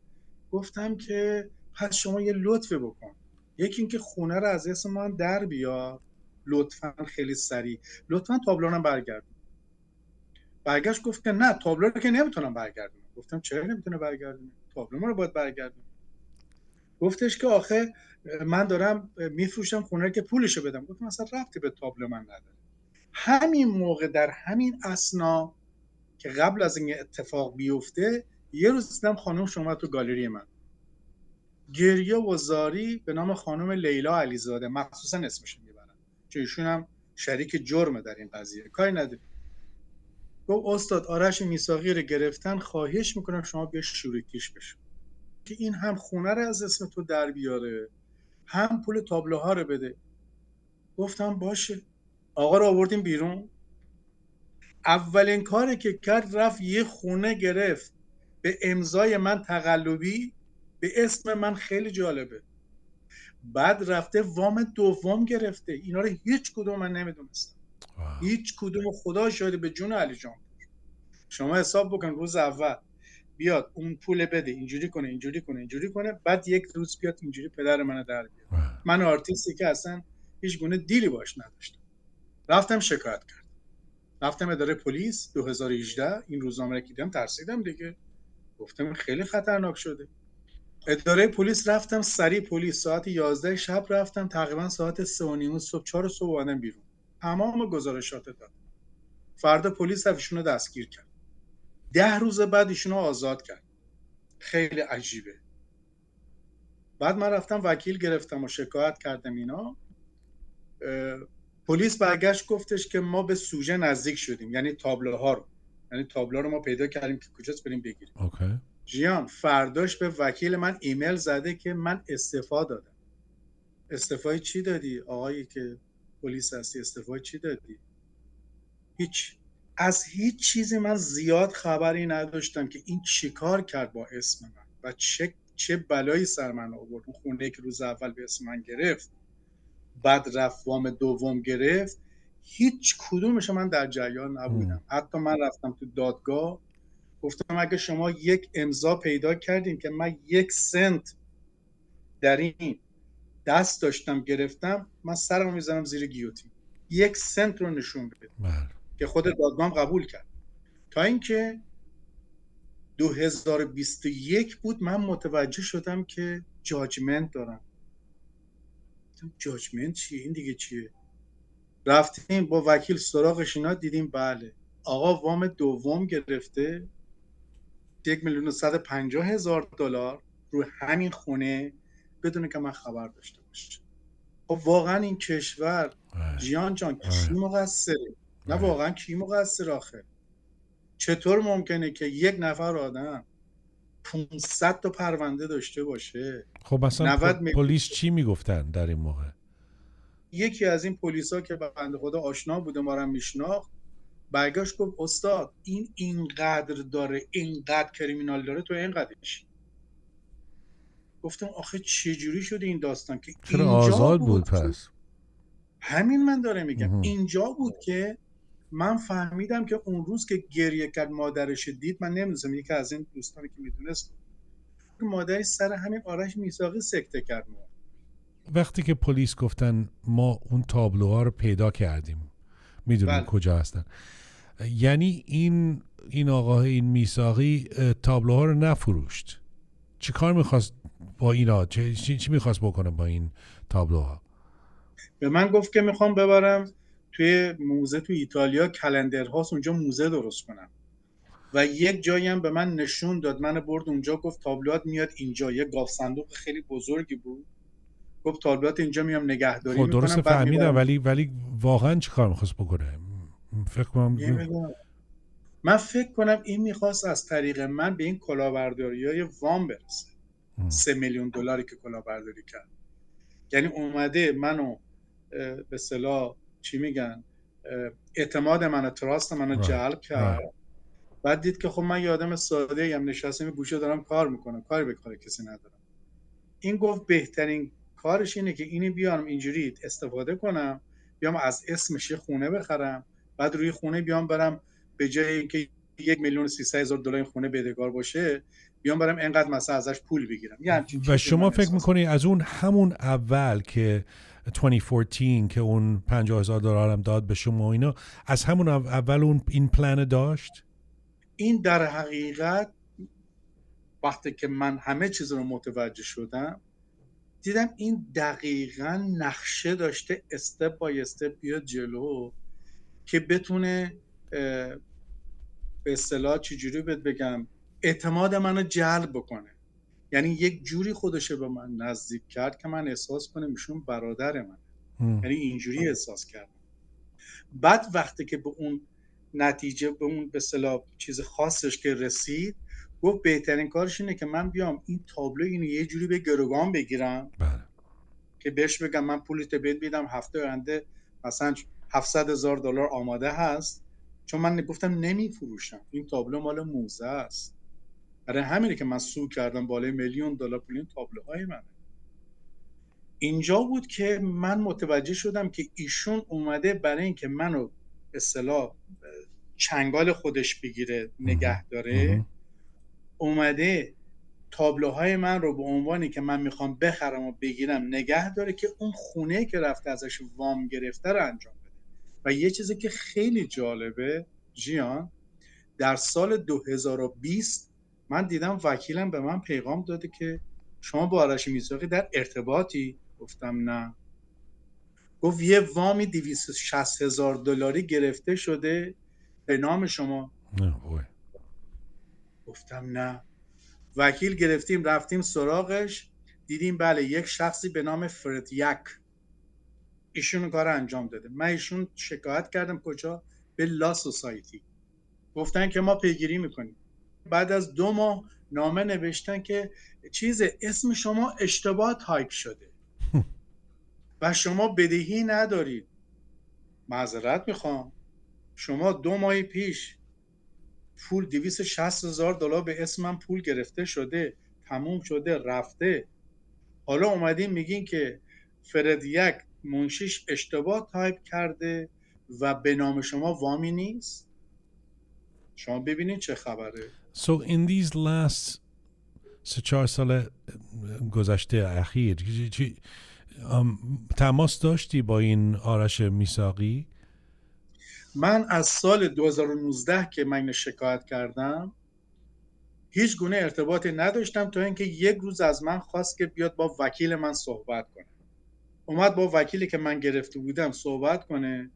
گفتم که پس شما یه لطفی بکن، یکی اینکه خونه رو از اسم من در بیار لطفا، خیلی سریع، لطفا تابلو رو برگردون. برگشت گفت که نه تابلو رو که نمیتونم برگردونم. گفتم چرا نمیتونه برگردونه؟ تابلو رو باید برگردون. گفتش که آخه من دارم میفروشم خونه که پولشو بدم. گفتم اصلا ربطی به تابلو من نداره. همین موقع در همین اثنا که قبل از این اتفاق بیفته، یه روز دیدم خانم شما تو گالری من گریه و زاری به نام خانم لیلا علیزاده، مخصوصا اسمش میبرم چون ایشون هم شریک جرمه در این قضیه، کاری نداره. گفت استاد آرش میساقی رو گرفتن، خواهش میکنم شما بیا شریکیش بشو که این هم خونه رو از اسم تو در بیاره هم پول تابلوها رو بده. گفتم باشه. آقا رو آوردیم بیرون. اولین کاری که کرد رفت یه خونه گرفت به امضای من تقلبی به اسم من، خیلی جالبه. بعد رفته وام دوم گرفته. اینا رو هیچ کدوم من نمیدونستم، هیچ کدوم. خدا شاهده به جون علیجان، شما حساب بکن روز اول بیاد اون پول بده، اینجوری کنه اینجوری کنه اینجوری کنه، بعد یک روز بیاد اینجوری پدر منو در بیاره. من آرتیستی که اصلا هیچ گونه دیلی باش نداشتم. رفتم شکایت کردم، رفتم اداره پلیس 2018. این روزنامه رو دیدم ترسیدم دیگه، گفتم خیلی خطرناک شده. اداره پلیس رفتم سریع، پلیس ساعت 11 شب رفتم، تقریبا ساعت 3:30 صبح 4 صبح اومدم بیرون، تمام گزارشات دادم. فردا پلیس ایشونو دستگیر کرد، 10 روز بعد ایشونو آزاد کرد. خیلی عجیبه. بعد من رفتم وکیل گرفتم و شکایت کردم اینا. پلیس برگشت گفتش که ما به سوژه نزدیک شدیم، یعنی تابلوها رو، یعنی تابلو رو ما پیدا کردیم که کجاست بریم بگیریم. اوکی. جیان فرداش به وکیل من ایمیل زده که من استعفا دادم. استعفای چی دادی آقایی که پلیس هستی؟ استعفای چی دادی؟ هیچ. از هیچ چیزی من زیاد خبری نداشتم که این چیکار کرد با اسم من و چه بلایی سر من آورد. اون خونه که روز اول به اسم من گرفت، بعد رفت وام دوم گرفت، هیچ کدومش من در جریان نبودم. حتی من رفتم تو دادگاه، گفتم اگه شما یک امضا پیدا کردین که من 1 سنت در این دست داشتم گرفتم، من سرمو میزنم زیر گیوتین. 1 سنت رو نشون بده که خود دادگاه قبول کرد. تا اینکه 2021 بود من متوجه شدم که جاجمنت دارم. جاجمنت چیه؟ این دیگه چیه؟ رفتیم با وکیل سراغش، اینا دیدیم بله آقا وام دوم گرفته، $1,150,000 رو همین خونه بدون که من خبر داشته باشم. خب واقعا این کشور جیان جان کی مقصره؟ نه واقعا کی مقصر آخه؟ چطور ممکنه که یک نفر آدم 500 تا پرونده داشته باشه؟ خب مثلا 90 میلیون. پلیس چی میگفتن در این موقع؟ یکی از این پلیسا که به بنده خدا آشنا بوده، ما رو میشناخت، برگشت گفت استاد این اینقدر داره، اینقدر کریمینال داره، تو اینقدرش. گفتم آخه چه جوری شده این داستان که چرا اینجا آزاد بود پس؟ همین من داره میگم اینجا بود که من فهمیدم که اون روز که گریه کرد مادرش دید، من نمیدونستم، یکی از این دوستانی که میدونست مادرش سر همین آرش میثاقی سکته کرد. وقتی که پلیس گفتن ما اون تابلوها رو پیدا کردیم، میدونیم بله. کجا هستن، یعنی این آقا این میثاقی تابلوها رو نفروشت. چی کار میخواست با اینا؟ چی میخواست بکنه با این تابلوها؟ به من گفت که میخوام ببرم توی موزه تو ایتالیا، کلندر هاست اونجا موزه درست کنم. و یک جایی هم به من نشون داد، من برد اونجا، گفت تابلوات میاد اینجا. یه گاف صندوق خیلی بزرگی بود، گفت تابلوات اینجا میام نگهداری خب میکنم. درسته فهمیدم، ولی واقعا چی کار میخواست بکنه؟ فکر کنم من فکر کنم این میخواست از طریق من به این کلاهبرداری‌های وام برسه. 3 میلیون دلاری که کلاهبرداری کرد، یعنی اومده منو به اصطلاح چی میگن، اعتماد منو، تراست منو جلب کرد. بعد دید که خب من یه آدم ساده ام، نشستم گوشه دارم کار میکنم، کاری به کار کسی ندارم. این گفت بهترین کارش اینه که اینو بیارم اینجوری استفاده کنم، بیام از اسمش یه خونه بخرم، بعد روی خونه بیام برم به جای اینکه $1,300,000 خونه بدهکار باشه، بیام برم اینقدر مثلا ازش پول بگیرم. و شما فکر میکنی از اون همون اول که 2014 که اون $50,000 هم داد به شما اینا، از همون اول اون این پلن داشت؟ این در حقیقت وقتی که من همه چیز رو متوجه شدم، دیدم این دقیقاً نقشه داشته استپ بای استپ بیاد جلو که بتونه به اصطلاح چجوری بگم اعتماد منو جلب بکنه. یعنی یک جوری خودش به من نزدیک کرد که من احساس کنم ایشون برادر من. یعنی اینجوری احساس کردم. بعد وقتی که به اون نتیجه، به اون به اصطلاح چیز خاصش که رسید، گفت بهترین کارش اینه که من بیام این تابلو اینو یه جوری به گروگان بگیرم که بهش بگم من پولت بهت میدم، هفته آینده مثلا $700,000 آماده هست، چون من گفتم نمیفروشم، این تابلو مال موزه است. برای همینه که من سو کردم بالای $1,000,000 پول این تابلوهای منه. اینجا بود که من متوجه شدم که ایشون اومده برای اینکه منو به اصطلاح چنگال خودش بگیره، نگه داره، اومده تابلوهای من رو به عنوانی که من میخوام بخرم و بگیرم نگه داره که اون خونه که رفته ازش وام گرفته رو انجام بده. و یه چیزی که خیلی جالبه جیان، در سال 2020 من دیدم وکیلم به من پیغام داده که شما با آرش میثاقی در ارتباطی؟ گفتم نه. گفت یه وامی $260,000 گرفته شده به نام شما. گفتم نه. وکیل گرفتیم رفتیم سراغش، دیدیم بله یک شخصی به نام فرد یک ایشون کار انجام داده. من ایشون شکایت کردم کجا؟ به لا سوسایتی. گفتن که ما پیگیری میکنیم. بعد از 2 ماه نامه نوشتن که اسم شما اشتباه تایپ شده و شما بدهی ندارید. معذرت میخوام، شما 2 ماه پیش پول $260,000 به اسمم پول گرفته شده، تموم شده رفته، حالا اومدین میگین که فرد یک منشیش اشتباه تایپ کرده و به نام شما وامی نیست. شما ببینید چه خبره. So in these last 3-4 سال گذشته اخیر تماس داشتی با این آرش میثاقی؟ من از سال 2019 که من شکایت کردم هیچ گونه ارتباطی نداشتم، تا اینکه یک روز از من خواست که بیاد با وکیل من صحبت کنه. اومد با وکیلی که من گرفته بودم صحبت کنه.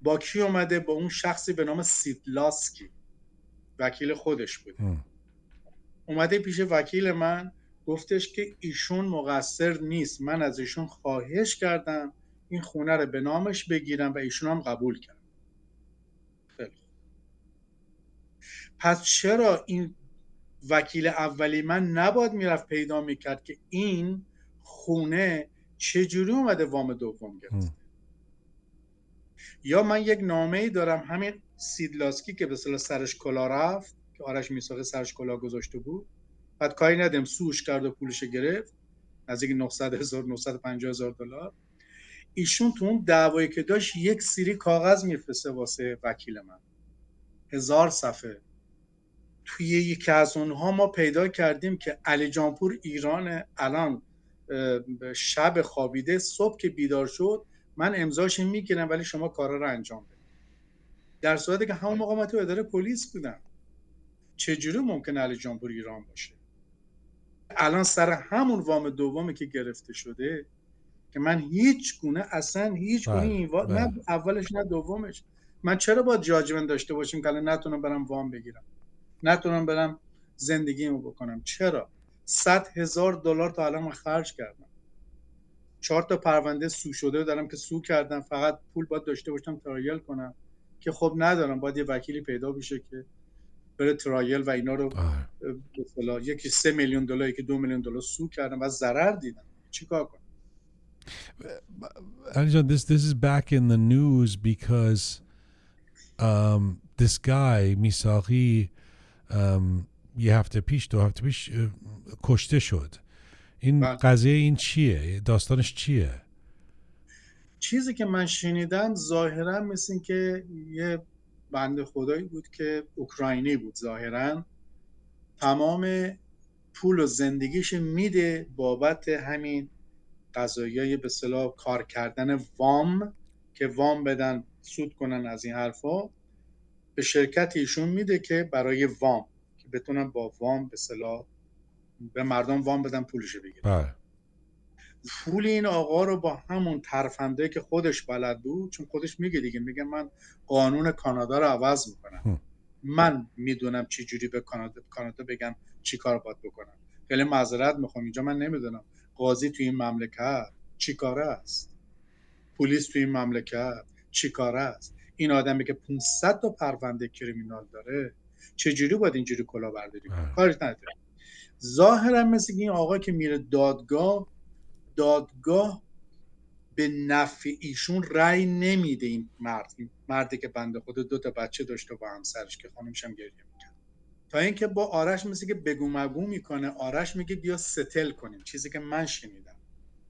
با کی اومده؟ با اون شخصی به نام سیدلاسکی. وکیل خودش بوده. اومده پیش وکیل من گفتش که ایشون مقصر نیست، من از ایشون خواهش کردم این خونه رو به نامش بگیرم و ایشون هم قبول کرد. پس چرا این وکیل اولی من نباید میرفت پیدا میکرد که این خونه چجوری اومده وام دوم گرفته؟ یا من یک نامه‌ای دارم همین سیدلاسکی که به اصطلاح سرش کلا رفت، که آرش میساقی سرش کلا گذاشته بود، بعد کاری ندیم سوش کرد و پولش گرفت، نزدیک 900,000 950,000 دلار. ایشون تو اون دعوایی که داشت یک سری کاغذ میفرسته واسه وکیل من، 1000 صفحه. توی یکی از اونها ما پیدا کردیم که علیجانپور ایران الان شب خوابیده، صبح که بیدار شد من امضاش میگیرم ولی شما کارا رو انجام بدید. در صورتی که همون موقع من تو اداره پلیس بودم. چجوری ممکنه علیجانپور ایران باشه؟ الان سر همون وام دومی که گرفته شده که من هیچ گونه این نه اولش نه دومش، من چرا باید جاجمنت داشته باشیم که الان نتونم برم وام بگیرم، نتونم برم زندگیمو بکنم؟ چرا؟ 100,000 دلار تا الان من خرج کردم. 4 تا پرونده سو شده دارم که سو کردم، فقط پول باید داشته باشم ترایل کنم که خب ندارم، باید یه وکیلی پیدا بشه که بره ترایل و اینا رو به اصطلاح یکی 3 میلیون دلار یکی 2 میلیون دلار سو کردم و ضرر دیدم. چیکار کنم؟ Alijan, this is back in the news because this guy میساقی یه هفته پیش کشته شد. این قضیه این چیه؟ داستانش چیه؟ چیزی که من شنیدم ظاهرا مثل این که یه بنده خدایی بود که اوکراینی بود، ظاهرا تمام پول و زندگیش میده بابت همین قضایای به اصطلاح کار کردن وام، که وام بدن سود کنن از این حرفا، به شرکت ایشون میده که برای وام که بتونن با وام به اصطلاح به مردم وام بدن پولش بگیرن. پول این آقا رو با همون ترفنده که خودش بلد بود، چون خودش میگه دیگه، میگه من قانون کانادا رو عوض میکنم، من میدونم چی جوری به کانادا بگم چی کار باید بکنم. خیلی معذرت میخوام اینجا من نمیدونم قاضی توی این مملکت چی کاره است، پلیس توی این مملکت چی کاره است. این آدمی که 500 تا پرونده کریمینال داره چجوری باید اینجوری کلاهبرداری کنه؟ کارش نداره. ظاهرا مثل این آقا که میره دادگاه به نفع ایشون رأی نمیده. این مردی که بنده خود 2 تا بچه داشته با همسرش که خانمش هم گریه میکرد، تا اینکه با آرش مثل که بگو مگو میکنه. آرش میگه بیا ستل کنیم. چیزی که من شنیدم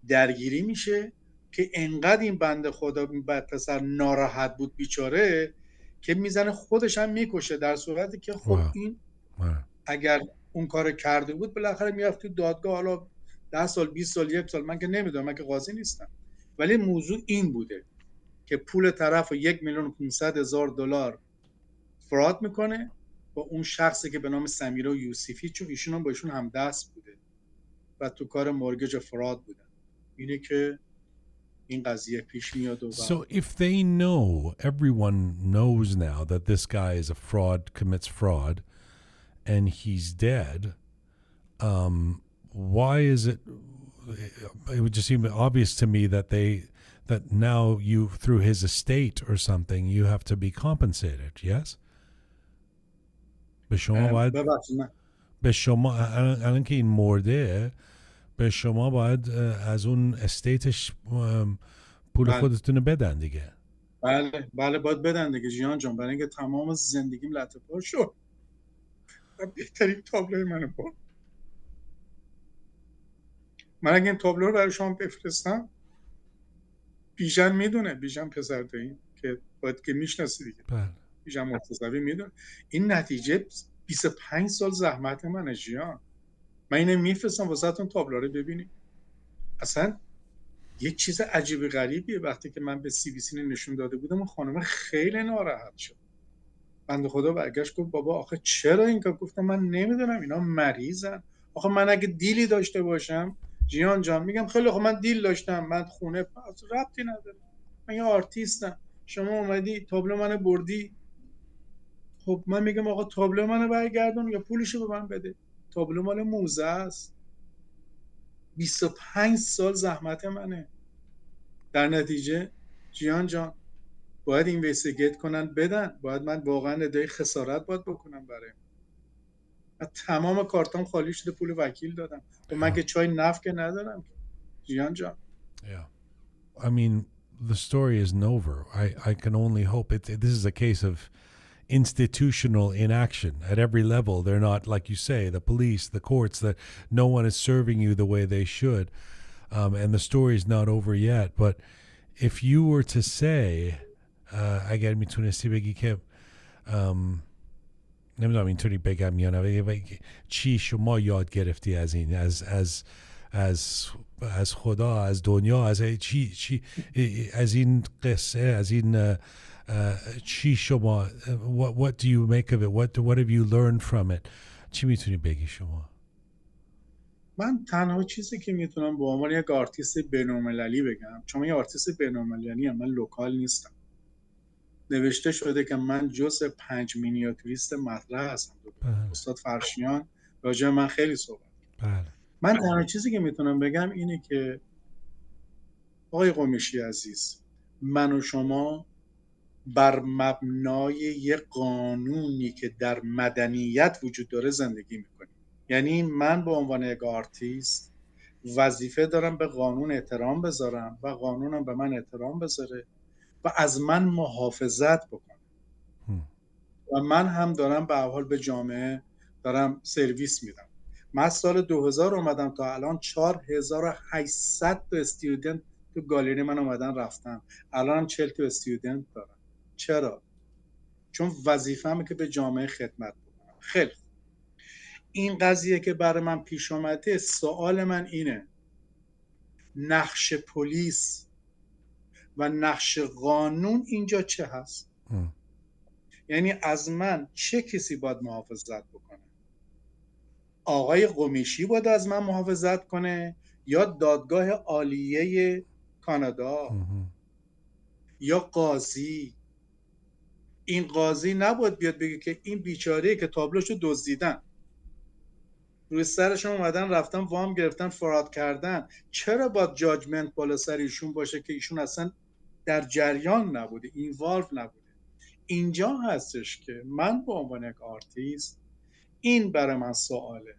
درگیری میشه که انقدر این بنده خدا بعد پسر ناراحت بود بیچاره که میزنه خودش هم میکشه، در صورتی که خب این اگر اون کار کرده بود بالاخره میرفت تو دادگاه، حالا 10 سال 20 سال 1 سال، من که نمیدونم، من که قاضی نیستم. ولی موضوع این بوده که پول طرف رو 1,500,000 دلار فراد میکنه با اون شخصی که به نام سمیرا یوسفی، چون ایشون هم با ایشون هم دست بوده و تو کار مورگیج فراد بودن. اینه که این قضیه پیش میاد. So if they know, everyone knows now that this guy is a fraud, commits fraud, and he's dead, why is it would just seem obvious to me that now you, through his estate or something, you have to be compensated, yes? به شما الان که این مرده به شما باید از اون استیتش پول خودتون بدن دیگه. بله باید بدن دیگه جیان جان، برای اینکه تمام زندگیم لطه پار شد و بهترین تابلوی منو برد. من اگه این تابلو رو برای شما بفرستم، بیژن میدونه، بیژن پسر دایی که باید که میشناسی دیگه، بیژن مرتضوی میدونه این نتیجه 25 سال زحمت منه جیان. من اینو میفرستم واسهتون تابلو رو ببینید. اصلا یه چیز عجیب غریبیه. وقتی که من به CBC نشون داده بودم اون خانم خیلی ناراحت شد. بنده خدا برگشت گفت بابا آخه چرا این کار؟ گفتم من نمیدونم، اینا مریضن. آخه من اگه دیلی داشته باشم جیان جان میگم خیلی آخه من دیل داشتم، من خونه ربطی نداره، من یه آرتیستم، شما اومدی تابلو منو بردی. خب من میگم آقا تابلو منو برگردون یا پولشو به من بده. تابلو مال موزه است، 25 سال زحمت منه. در نتیجه جیان جان باید اینوستیگیت کنن بدن، باید من واقعا ادعای خسارت باید بکنم برای من تمام کارتام خالی شده، پول وکیل دادم و من که چای نفت که ندارم جیان جان. Yeah. I mean, the story isn't over. I can only hope this is a case of institutional inaction at every level. They're not, like you say, the police, the courts, that no one is serving you the way they should. And the story is not over yet. But if you were to say, اگر میتونستی بگی که نمیدونم اینطوری بگم یا نه، چی شما یاد گرفتی از این، از خدا، از دنیا، از چی از این قصه، از این چی شما what do you make of it, what have you learned from it، چی میتونی بگی شما؟ من تنها چیزی که میتونم به عنوان یک آرتیست بین‌المللی بگم، چون من یه آرتیست بین‌المللی ام، من لوکال نیستم. نوشته شده که من جزء 5 مینیاتوریست مطرح هستم. استاد فرشیان راجع من خیلی صحبت. من تنها چیزی که میتونم بگم اینه که آقای قمیشی عزیز، من و شما بر مبنای یک قانونی که در مدنیت وجود داره زندگی میکنیم. یعنی من به عنوان یک آرتیست وظیفه دارم به قانون احترام بذارم و قانونم به من احترام بذاره و از من محافظت بکنه. و من هم دارم به حال به جامعه دارم سرویس میدم. من سال 2000 اومدم تا الان 4800 تا استودنت تو گالری من اومدن رفتن. الان 40 تا استودنت دارم. چرا؟ چون وظیفه‌مه که به جامعه خدمت بکنم. خیلی این قضیه که برای من پیش اومده، سوال من اینه، نقش پلیس و نقش قانون اینجا چه هست؟ یعنی از من چه کسی باید محافظت بکنه؟ آقای قمیشی باید از من محافظت کنه یا دادگاه عالیه کانادا یا قاضی؟ این قاضی نباید بیاد بگه که این بیچاره که تابلوشو دزدیدن، روی سرشون اومدن رفتن وام گرفتن فراد کردن، چرا باید جاجمنت بالا سر ایشون باشه که ایشون اصلا در جریان نبوده، اینوالو نبوده؟ اینجا هستش که من به عنوان یک آرتیست این برای من سواله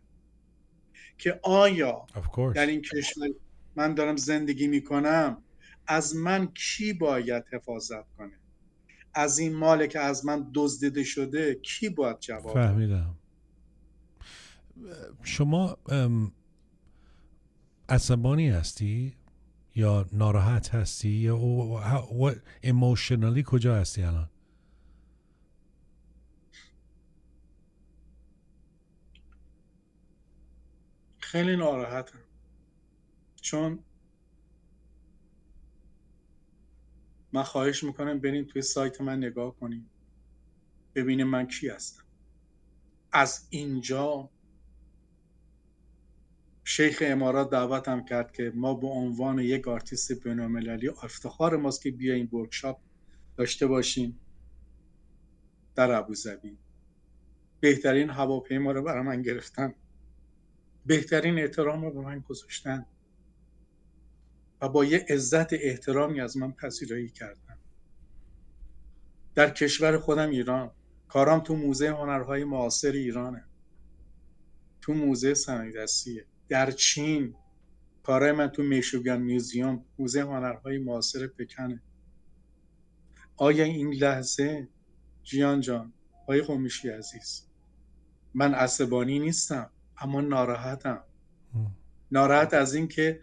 که آیا در این کشور من دارم زندگی میکنم، از من کی باید حفاظت کنه؟ از این مالی که از من دزدیده شده کی باید جواب؟ فهمیدم. شما عصبانی هستی یا ناراحت هستی یا ایموشنالی کجا هستی الان؟ خیلی ناراحتم، چون من خواهش میکنم بریم توی سایت من نگاه کنیم ببینیم من کی هستم. از اینجا شیخ امارات دعوتم کرد که ما به عنوان یک آرتیست بین‌المللی افتخار ماست که بیایم ورکشاپ داشته باشیم در ابوظبی. بهترین هواپیما رو برای من گرفتن، بهترین احترام رو به من گذاشتن و با یه عزت احترامی از من پذیرایی کردن. در کشور خودم ایران، کارام تو موزه هنرهای معاصر ایرانه، تو موزه صنایع دستیه. در چین کارای من تو میشوگان میوزیوم، موزه هنرهای معاصر پکنه. آیا این لحظه جیان جان، آقای قمیشی عزیز، من عصبانی نیستم اما ناراحتم. ناراحت از این که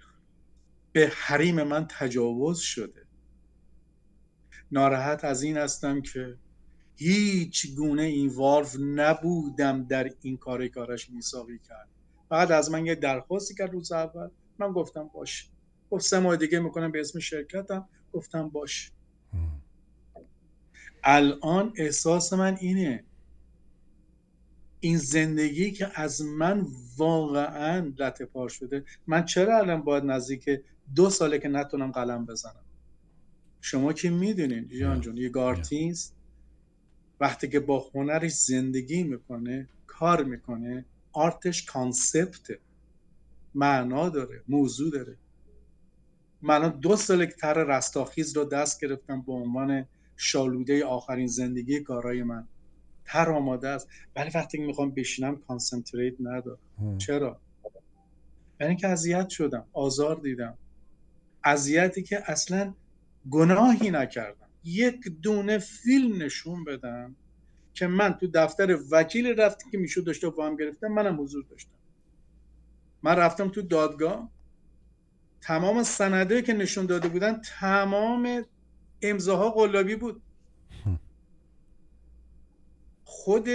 به حریم من تجاوز شده. ناراحت از این هستم که هیچ گونه اینوالو نبودم در این کارش میساقی کرد. فقط از من یه درخواستی کرد روز اول، من گفتم باش. گفت 3 ماه دیگه میکنم به اسم شرکتم، گفتم باش. الان احساس من اینه، این زندگی که از من واقعا لطه پار شده، من چرا الان باید نزدیک 2 ساله که نتونم قلم بزنم؟ شما که میدونین جیان جون، یک آرتیست وقتی که با هنرش زندگی میکنه، کار میکنه، آرتش کانسپته، معنا داره، موضوع داره. من 2 سال که طرح رستاخیز رو دست گرفتم به عنوان شالوده آخرین زندگی کارهای من. طرح آماده است، ولی وقتی که میخوام بشینم کانسنتریت ندارم. چرا؟ برای اینکه اذیت شدم، آزار دیدم. اذیتی که اصلا گناهی نکردم. یک دونه فیلم نشون بدم که من تو دفتر وکیل رفتی که میشد داشته با هم گرفتم، منم حضور داشتم. من رفتم تو دادگاه، تمام سندایی که نشون داده بودن تمام امضاها قلابی بود. خود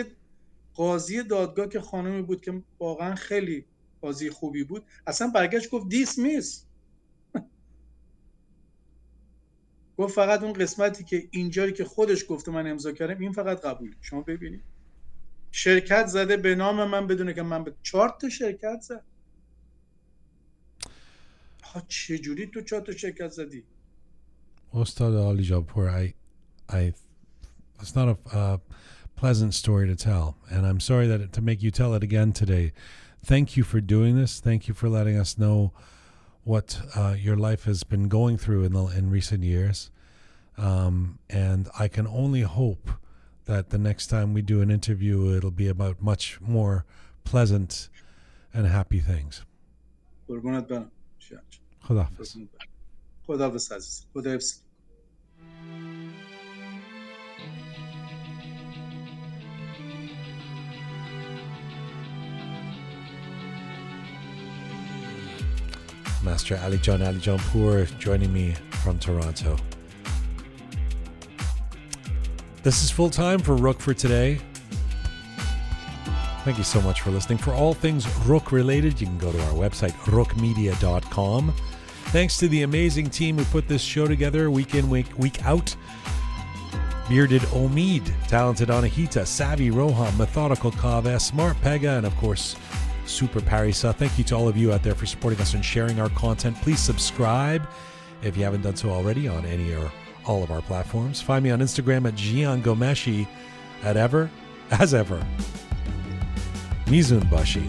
قاضی دادگاه که خانمی بود که واقعا خیلی قاضی خوبی بود، اصلا برگشت گفت دیسمیس. گفت فقط اون قسمتی که اینجایی که خودش گفته من امضا کردم این فقط قبوله. شما ببینید شرکت زده به نام من بدونه که من به 4 تا شرکت زد. چجوری تو 4 تا شرکت زدی؟ Ustad Alijanpour, it's not a pleasant story to tell, and I'm sorry that to make you tell it again today. Thank you for doing this. Thank you for letting us know what your life has been going through in recent years. And I can only hope that the next time we do an interview, it'll be about much more pleasant and happy things. قربونت برم. خداحافظ. خداحافظ عزیز. خداحافظ. Master Alijanpour joining me from Toronto. This is full time for Rook for today. Thank you so much for listening. For all things Rook related, you can go to our website, rookmedia.com. Thanks to the amazing team who put this show together week in, week out. Bearded Omid, Talented Anahita, Savvy Rohan, Methodical Kaveh, Smart Pega, and of course, Super Parisa. Thank you to all of you out there for supporting us and sharing our content. Please subscribe if you haven't done so already on any or all of our platforms. Find me on Instagram at Jian Gomeshi as ever. Mizun Bashi.